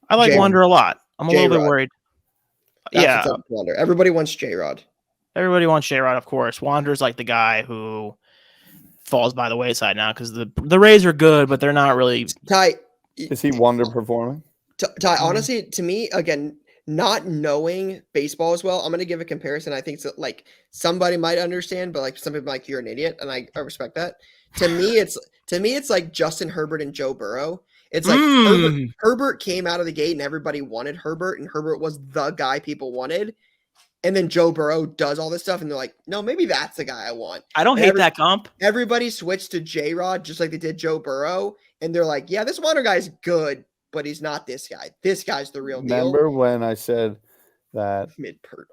I like Wander a lot. I'm a little bit worried. That's what's up with Wander. Everybody wants J-Rod. Everybody wants J-Rod, of course. Wander's like the guy who falls by the wayside now because the Rays are good, but they're not really. Ty, is he Wander performing? Ty, honestly, to me, again, not knowing baseball as well, I'm going to give a comparison. I think it's like somebody might understand, but like some people like you're an idiot, and I respect that. To me, it's like Justin Herbert and Joe Burrow. It's like Herbert came out of the gate and everybody wanted Herbert, and Herbert was the guy people wanted. And then Joe Burrow does all this stuff, and they're like, no, maybe that's the guy I want. I don't hate that comp. Everybody switched to J-Rod just like they did Joe Burrow, and they're like, yeah, this Wander guy's good, but he's not this guy. This guy's the real deal. Remember when I said that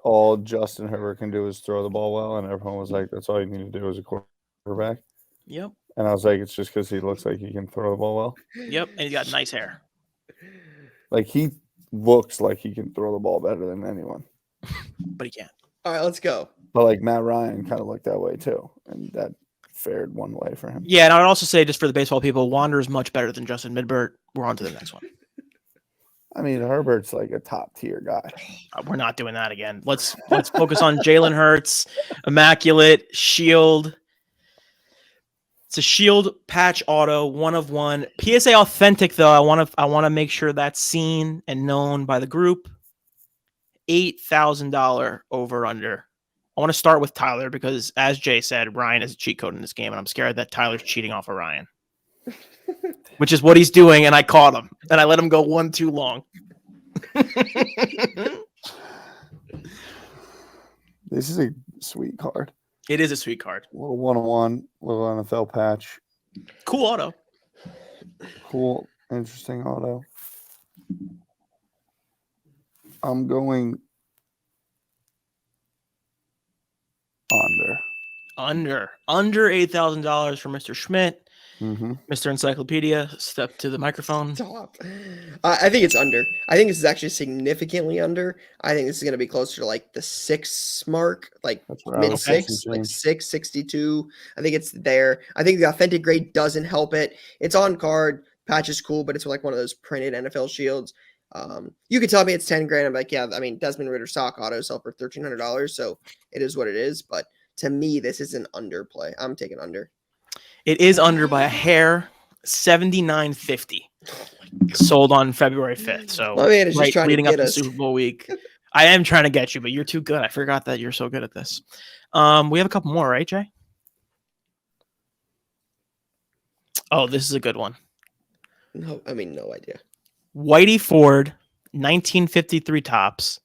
all Justin Herbert can do is throw the ball well, and everyone was like, that's all you need to do as a quarterback? Yep. And I was like, it's just because he looks like he can throw the ball well? Yep, and he's got nice hair. Like, he looks like he can throw the ball better than anyone. But he can't. All right, let's go. But like Matt Ryan kind of looked that way too, and that fared one way for him. Yeah, and I would also say, just for the baseball people, Wander is much better than Justin Midbert. We're on to the next one. I mean, Herbert's like a top tier guy. We're not doing that again. Let's focus on Jalen Hurts, immaculate Shield. It's a Shield patch auto, 1 of 1. PSA authentic though. I want to make sure that's seen and known by the group. $8,000 over under. I want to start with Tyler because, as Jay said, Ryan is a cheat code in this game, and I'm scared that Tyler's cheating off of Ryan, which is what he's doing. And I caught him, and I let him go one too long. This is a sweet card. It is a sweet card. A little 1-on-1, little NFL patch. Cool auto. Cool, interesting auto. I'm going under $8,000 for Mr. Schmidt. Mr. Encyclopedia, step to the microphone. Stop. I think it's under. I think this is actually significantly under. I think this is going to be closer to like the 6 mark, like mid 6, like 662. I think it's there. I think the authentic grade doesn't help it. It's on card. Patch is cool, but it's like one of those printed NFL shields. You could tell me it's 10 grand. I'm like, yeah, I mean, Desmond Ridder stock auto sell for $1,300. So it is what it is. But to me, this is an underplay. I'm taking under. It is under by a hair, $79.50. Sold on February 5th. So my man is just trying leading to up get to us. Super Bowl week. I am trying to get you, but you're too good. I forgot that you're so good at this. We have a couple more, right, Jay? Oh, this is a good one. No, I mean, no idea. Whitey Ford, 1953 tops,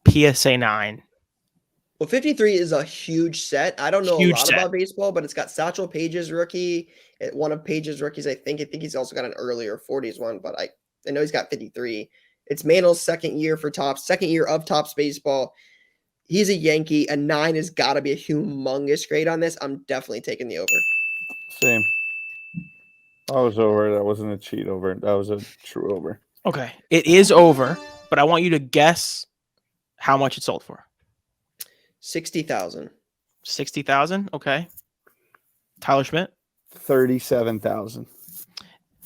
PSA 9. Well, 53 is a huge set. I don't know a lot about baseball, but it's got Satchel Paige's rookie, one of Paige's rookies, I think. I think he's also got an earlier 40s one, but I know he's got 53. It's Mantle's second year for Topps, second year of Topps baseball. He's a Yankee. A 9 has got to be a humongous grade on this. I'm definitely taking the over. Same. I was over. That wasn't a cheat over. That was a true over. Okay. It is over, but I want you to guess how much it sold for. 60,000. $60,000. Okay. Tyler Schmidt. 37,000.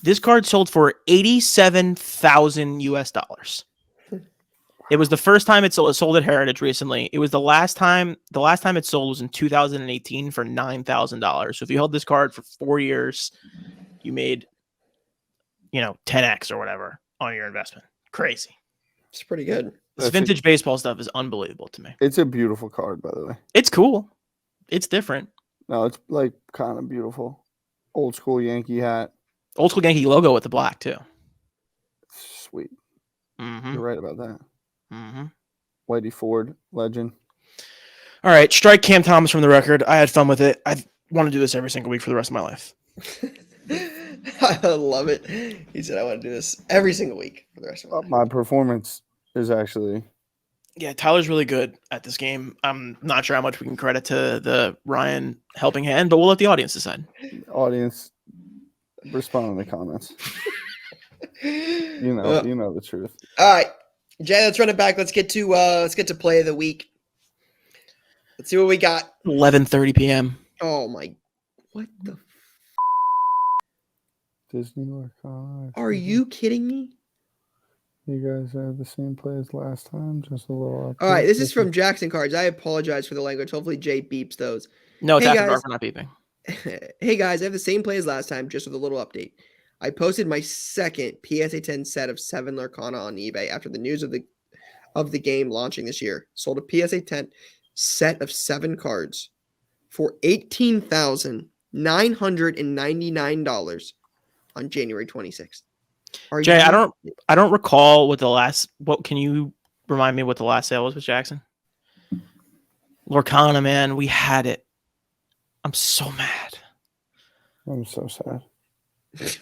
This card sold for $87,000 US. It was the first time it sold at Heritage recently. It was the last time it sold was in 2018 for $9,000. So if you held this card for 4 years, you made 10x or whatever on your investment. Crazy. It's pretty good. This vintage baseball stuff is unbelievable to me. It's a beautiful card, by the way. It's cool. It's different. No, it's like kind of beautiful. Old school Yankee hat. Old school Yankee logo with the black too. Sweet. Mm-hmm. You're right about that. Mm-hmm. Whitey Ford, legend. All right, strike Cam Thomas from the record. I had fun with it. I want to do this every single week for the rest of my life. I love it. He said, I want to do this every single week for the rest of my life. My performance is actually... Yeah, Tyler's really good at this game. I'm not sure how much we can credit to the Ryan helping hand, but we'll let the audience decide. Audience, respond in the comments. You know the truth. All right, Jay, let's run it back. Let's get to play of the week. Let's see what we got. 11:30 p.m. Oh my! What the? Disney or college? Are you kidding me? You guys have the same play as last time, just a little. All right, this is from Jackson Cards. I apologize for the language. Hopefully, Jay beeps those. No, it's after dark. We're not beeping. Hey guys, I have the same play as last time, just with a little update. I posted my second PSA 10 set of 7 Lurkana on eBay after the news of the game launching this year. Sold a PSA 10 set of 7 cards for $18,999 on January 26th. Jay, I don't recall what can you remind me what the last sale was with Jackson? Lorcana, man, we had it. I'm so mad. I'm so sad.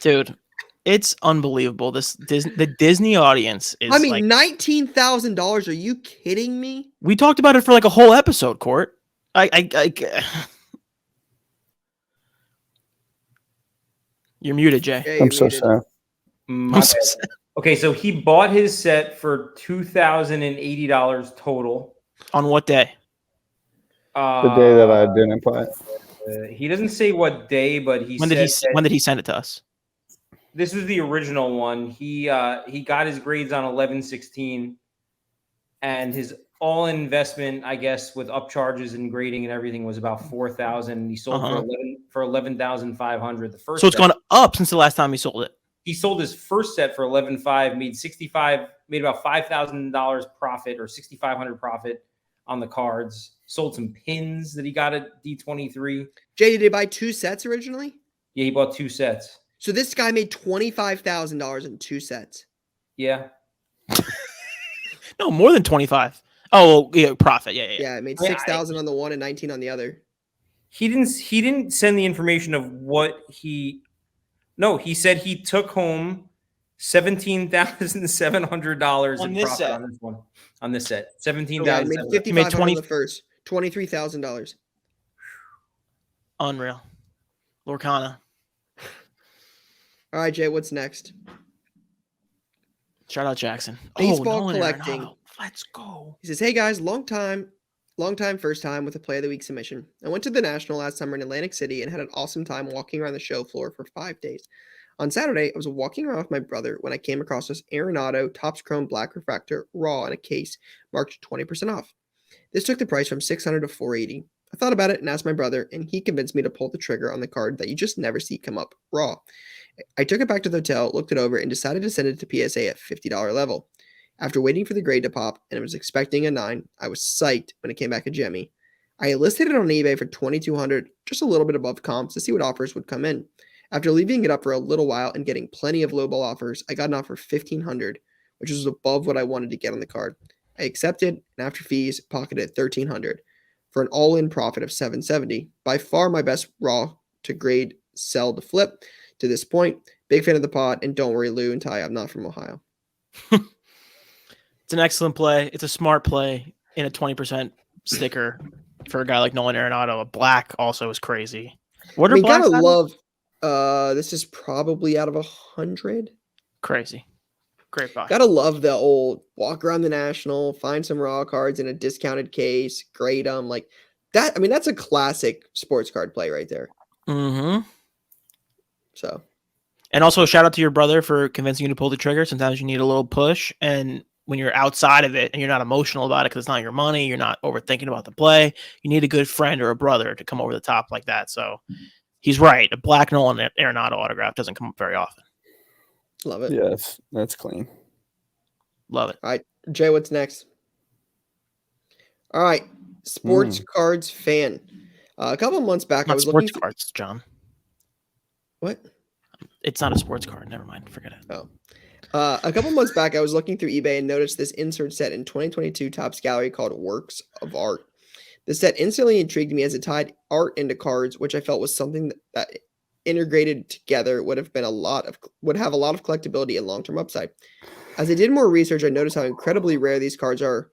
Dude, it's unbelievable. The Disney audience is $19,000. Are you kidding me? We talked about it for like a whole episode, Court. You're muted, Jay. Yeah, I'm so sad. Okay, so he bought his set for $2,080 total. On what day? The day that I didn't play it. He doesn't say what day, but when did he send it to us? This was the original one. He got his grades on 11/16, and his all investment, I guess, with upcharges and grading and everything, was about $4,000. He sold for $11,500. The first. So it's gone up since the last time he sold it. He sold his first set for $11,500, made about $5,000 profit or $6,500 profit on the cards. Sold some pins that he got at D23. Jay, did he buy 2 sets originally? Yeah, he bought 2 sets. So this guy made $25,000 in 2 sets. Yeah. No, more than 25. Oh, yeah, profit. Yeah. Yeah, it made 6,000 on the one and 19 on the other. He didn't send the information of what he. No, he said he took home $17,700 in profit on this one. On this set, $17,000. He made $5,500 on the first. $23,000. Unreal. Lorcana. All right, Jay, what's next? Shout out Jackson. Baseball collecting. Arenado. Let's go. He says, hey guys, long time, first time with a play of the week submission. I went to the National last summer in Atlantic City and had an awesome time walking around the show floor for 5 days. On Saturday, I was walking around with my brother when I came across this Arenado Topps Chrome Black Refractor raw in a case marked 20% off. This took the price from $600 to $480. I thought about it and asked my brother, and he convinced me to pull the trigger on the card that you just never see come up raw. I took it back to the hotel, looked it over, and decided to send it to PSA at $50 level. After waiting for the grade to pop, and I was expecting a 9, I was psyched when it came back a Jemmy. I listed it on eBay for $2,200, just a little bit above comps, to see what offers would come in. After leaving it up for a little while and getting plenty of lowball offers, I got an offer for $1,500, which was above what I wanted to get on the card. I accepted, and after fees, pocketed $1,300 for an all-in profit of $770. By far my best raw to grade sell to flip to this point. Big fan of the pod, and don't worry, Lou and Ty, I'm not from Ohio. It's an excellent play. It's a smart play in a 20% sticker for a guy like Nolan Arenado. A black also is crazy. What are blacks? Gotta love. This is probably out of 100. Crazy. Great buy. Gotta love the old walk around the National, find some raw cards in a discounted case, grade them. Like That's a classic sports card play right there. Mm-hmm. So, and also shout out to your brother for convincing you to pull the trigger. Sometimes you need a little push, and when you're outside of it and you're not emotional about it because it's not your money, you're not overthinking about the play, you need a good friend or a brother to come over the top like that. So he's right. A black Nolan Arenado autograph doesn't come up very often. Love it. Yes, that's clean. Love it. All right, Jay, what's next? All right, sports cards fan. A couple months back, I was looking. Sports cards, John. What? It's not a sports card. Never mind. Forget it. Oh. A couple months back, I was looking through eBay and noticed this insert set in 2022 Topps Gallery called Works of Art. The set instantly intrigued me as it tied art into cards, which I felt was something that integrated together would have a lot of collectability and long-term upside. As I did more research, I noticed how incredibly rare these cards are.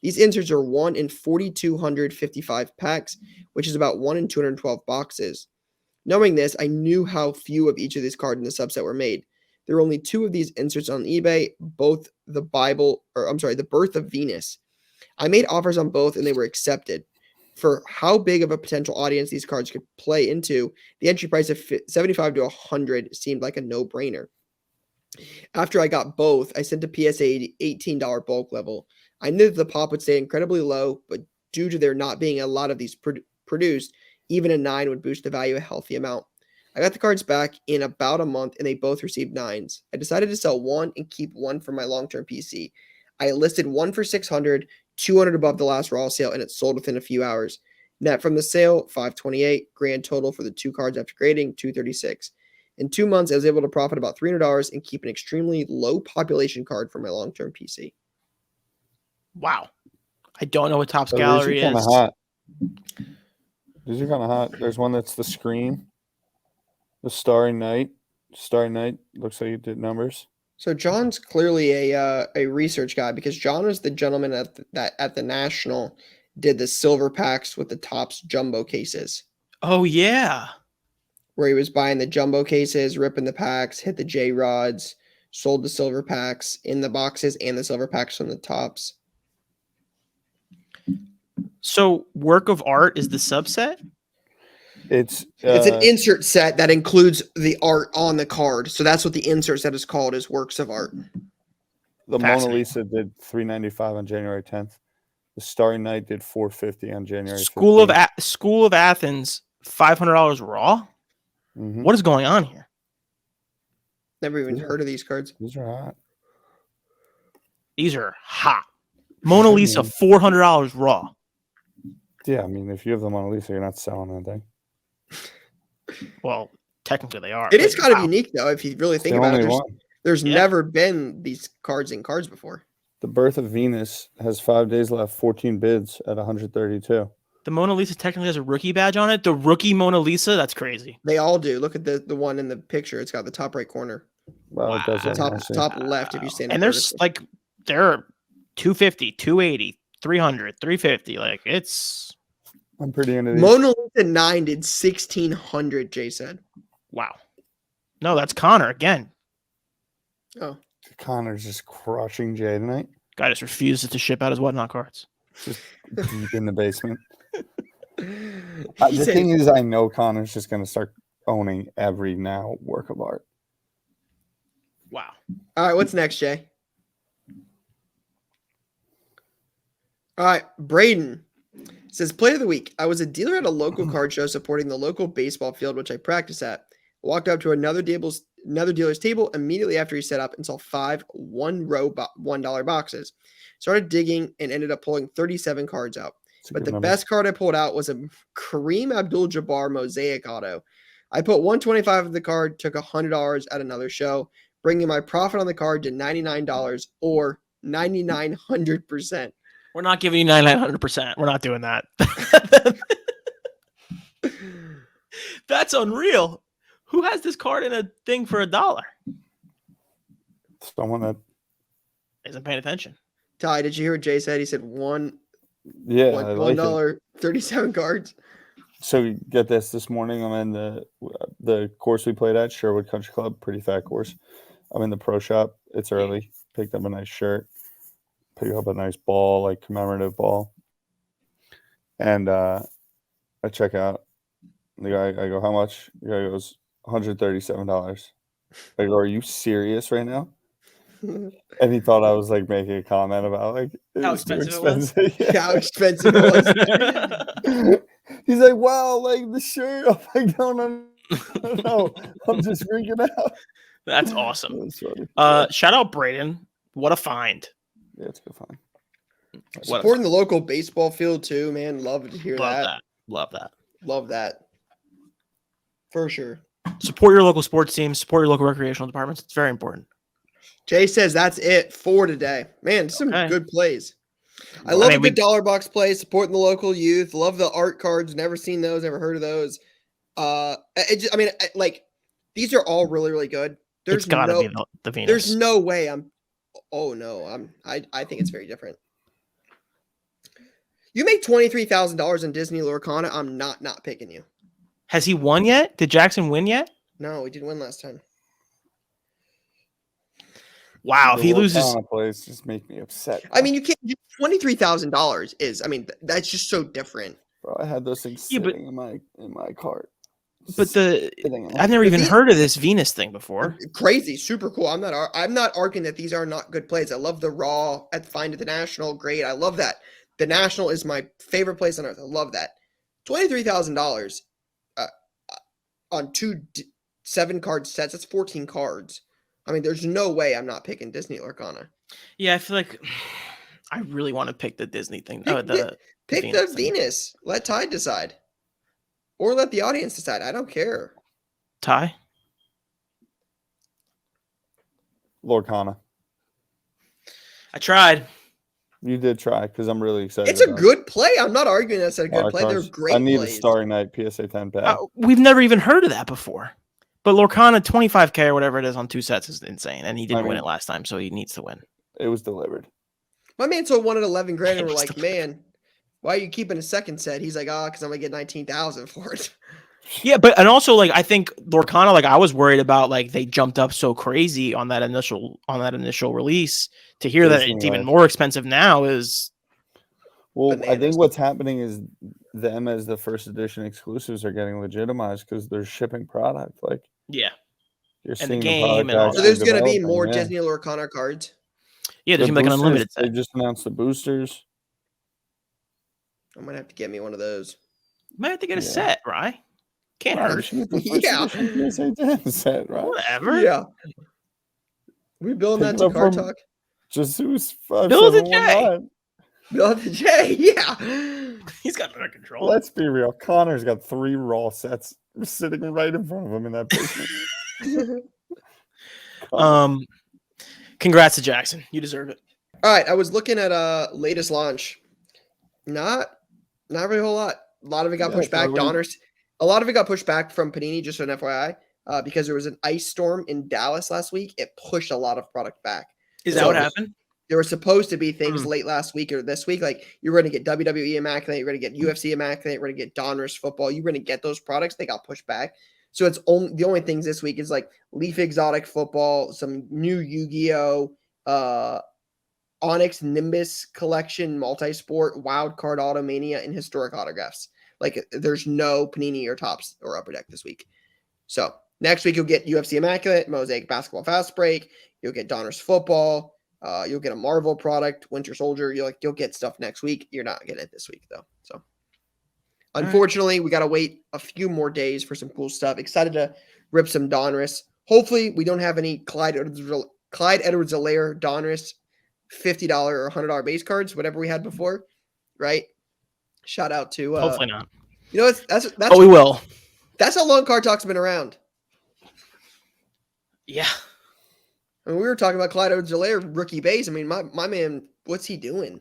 These inserts are 1 in 4,255 packs, which is about 1 in 212 boxes. Knowing this, I knew how few of each of these cards in the subset were made. There are only 2 of these inserts on eBay, both the Birth of Venus. I made offers on both and they were accepted. For how big of a potential audience these cards could play into, the entry price of $75 to $100 seemed like a no-brainer. After I got both, I sent a PSA $18 bulk level. I knew that the pop would stay incredibly low, but due to there not being a lot of these produced, even a 9 would boost the value a healthy amount. I got the cards back in about a month, and they both received 9s. I decided to sell 1 and keep 1 for my long-term PC. I listed 1 for $600, $200 above the last raw sale, and it sold within a few hours. Net from the sale, $528. Grand total for the 2 cards after grading, $236. In 2 months, I was able to profit about $300 and keep an extremely low population card for my long-term PC. Wow. I don't know what Topps Gallery is. These are kind of hot. There's one that's the screen. The Starry Night. Starry Night looks like it did numbers. So John's clearly a research guy because John was the gentleman at the National did the silver packs with the Topps jumbo cases. Oh yeah, where he was buying the jumbo cases, ripping the packs, hit the J rods, sold the silver packs in the boxes and the silver packs from the Topps. So work of art is the subset? It's an insert set that includes the art on the card. So that's what the insert set is called, is works of art. The Mona Lisa did $395 on January 10th. The Starry Night did $450 on January 15th. School of Athens, $500 raw? Mm-hmm. What is going on here? Never even heard of these cards. These are hot. These are hot. Mona Lisa, $400 raw. Yeah, I mean, if you have the Mona Lisa, you're not selling that thing. Well, technically they are. It is kind of unique, though, if you really think about it. There's never been these cards in cards before. The Birth of Venus has 5 days left, 14 bids at 132. The Mona Lisa technically has a rookie badge on it. The rookie Mona Lisa, that's crazy. They all do. Look at the one in the picture. It's got the top right corner. Well, it does top left if you stand. And there's they're 250, 280, 300, 350. Like it's. I'm pretty into these. Mona Lisa 9 did 1,600. Jay said. Wow. No, that's Connor again. Oh. Connor's just crushing Jay tonight. Guy just refuses to ship out his whatnot cards. Just deep in the basement. The thing is, I know Connor's just going to start owning every now work of art. Wow. All right, what's next, Jay? All right, Braden says, play of the week. I was a dealer at a local card show supporting the local baseball field, which I practice at. Walked up to another dealer's table immediately after he set up and saw 5 one-row $1 boxes. Started digging and ended up pulling 37 cards out. But the best card I pulled out was a Kareem Abdul-Jabbar Mosaic Auto. I put $125 of the card, took $100 at another show, bringing my profit on the card to $99 or 9,900%. We're not giving you 9,900%. We're not doing that. That's unreal. Who has this card in a thing for $1? Someone that isn't paying attention. Ty, did you hear what Jay said? He said $1. Yeah, $1, 37 cards. So get this morning I'm in the course we played at, Sherwood Country Club, pretty fat course. I'm in the pro shop. It's early. Picked up a nice shirt. Picked up a nice ball, like commemorative ball. And I check out. The guy, I go, how much? The guy goes, $137. I go, are you serious right now? And he thought I was like making a comment about like how expensive it was. Yeah. How expensive it was. He's like, wow, like the shirt. I'm like, no. I'm just freaking out. That's awesome. That's shout out Braden. What a find. Yeah, it's a good find. Supporting the local baseball field too, man. Love to hear that. Love that. Love that. For sure. Support your local sports teams. Support your local recreational departments. It's very important. Jay says that's it for today. Man, some good plays. I love a good dollar box play. Supporting the local youth. Love the art cards. Never seen those. Never heard of those. These are all really, really good. It's gotta be the Venus. There's no way I think it's very different. You make $23,000 in Disney Lorcana. I'm not picking you. Has he won yet? Did Jackson win yet? No, he didn't win last time. Wow, if he loses, plays just make me upset. I mean, you can't. $23,000 is. I mean, that's just so different. Bro, I had those things sitting in my cart. But I've never even heard of this Venus thing before. Crazy, super cool. I'm not arguing that these are not good plays. I love the raw at Find at the National. Great, I love that. The National is my favorite place on earth. I love that. $23,000 on 2 7-card sets. That's 14 cards. I mean, there's no way I'm not picking Disney Lorcana. Yeah, I feel like I really want to pick the Disney thing. Pick the Venus. Let Ty decide. Or let the audience decide. I don't care. Ty? Lorcana. I tried. You did try because I'm really excited. It's a good play. I'm not arguing that's a good play. They're great. I need plays. a Starry Night PSA 10 pack. We've never even heard of that before. But Lorcana, 25K or whatever it is on 2 sets is insane. And he didn't win it last time, so he needs to win. It was delivered. My man sold one at 11 grand and we're like, man, why are you keeping a second set? He's like, because I'm going to get 19,000 for it. Yeah, and also like I think Lorcana, like I was worried about like they jumped up so crazy on that initial release. To hear that it's even more expensive now is bananas. I think what's happening is them as the first edition exclusives are getting legitimized because they're shipping product. Like you're seeing the game and so there's going to be more Disney Lorcana cards. Yeah, there's going to be like an unlimited set. They just announced the boosters. I might have to get me one of those. Might have to get a set, right? Can't hurt. Yeah. Set, right? Whatever. Yeah. We building that to Card Talk? Jesus. Build a J. Build a J. Yeah. He's got under control. Let's be real. Connor's got 3 raw sets sitting right in front of him in that basement. Congrats to Jackson. You deserve it. All right. I was looking at latest launch. Not really a whole lot. A lot of it got pushed back. Donners. A lot of it got pushed back from Panini, just an FYI, because there was an ice storm in Dallas last week. It pushed a lot of product back. Is that what happened? There were supposed to be things late last week or this week. Like you were going to get WWE Immaculate, you're going to get UFC Immaculate, you're going to get Donruss football. You're going to get those products. They got pushed back. So it's the only things this week is like Leaf Exotic football, some new Yu-Gi-Oh, Onyx Nimbus collection, multi-sport, Wild Card Automania, and historic autographs. Like there's no Panini or Topps or Upper Deck this week. So next week you'll get UFC Immaculate, Mosaic Basketball Fast Break. You'll get Donruss football. You'll get a Marvel product, Winter Soldier. You'll get stuff next week. You're not getting it this week though. So unfortunately, we got to wait a few more days for some cool stuff. Excited to rip some Donruss. Hopefully, we don't have any Clyde Edwards-Helaire Donruss $50 or $100 base cards, whatever we had before, right? Shout out to hopefully not. You know that's we will. That's how long Card Talk's been around. Yeah. I mean, we were talking about Clyde Edwards-Helaire rookie base. I mean, my man, what's he doing?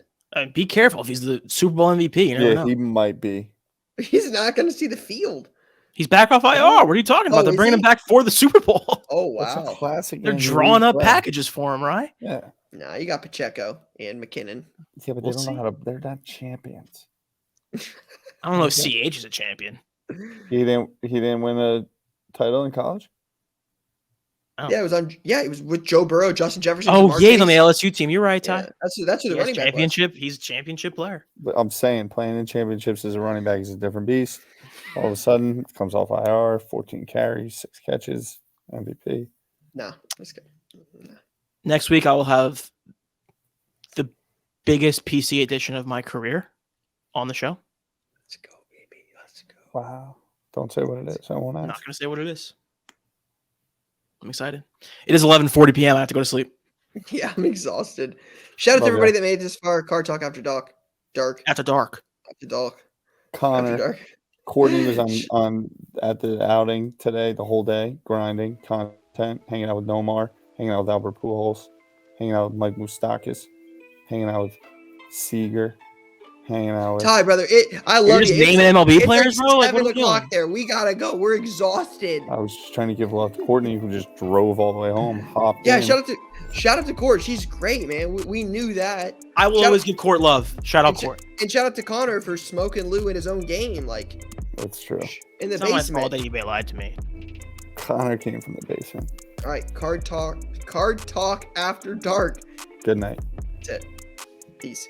Be careful if he's the Super Bowl MVP. You never know. He might be. He's not going to see the field. He's back off IR. What are you talking about? They're bringing him back for the Super Bowl. Oh, wow. That's a classic. They're drawing up packages for him, right? Yeah. Nah, you got Pacheco and McKinnon. Yeah, but they don't know how to. They're not champions. I don't know if CH is a champion. He didn't win a title in college? Oh. Yeah, he was with Joe Burrow, Justin Jefferson. Oh, yeah, he's on the LSU team. You're right, Ty. Yeah, that's who the running back championship. He's a championship player. But I'm saying playing in championships as a running back is a different beast. All of a sudden, comes off IR, 14 carries, 6 catches, MVP. No, that's good. No. Next week, I will have the biggest PC edition of my career on the show. Let's go, baby. Let's go. Wow. Don't say what it is. I won't ask. I'm not going to say what it is. I'm excited. It is 11:40 p.m. I have to go to sleep. Yeah, I'm exhausted. Shout out to everybody that made it this far. Card Talk After Dark. After dark. After dark. Connor. After dark. Courtney was on at the outing today, the whole day, grinding content, hanging out with Nomar, hanging out with Albert Pujols, hanging out with Mike Moustakas, hanging out with Seager, hanging out with Ty, brother. I love you. Just naming MLB players, bro. Like 7 o'clock there. We gotta go. We're exhausted. I was just trying to give love to Courtney, who just drove all the way home. Hopped Yeah, in. shout out to Court. She's great, man. We knew that. I will always give Court love. Shout out Court. And shout out to Connor for smoking Lou in his own game. Like, that's true. In the it's basement. Not my fault that eBay lied to me. Connor came from the basement. All right, Card Talk After Dark. Good night. That's it. Peace.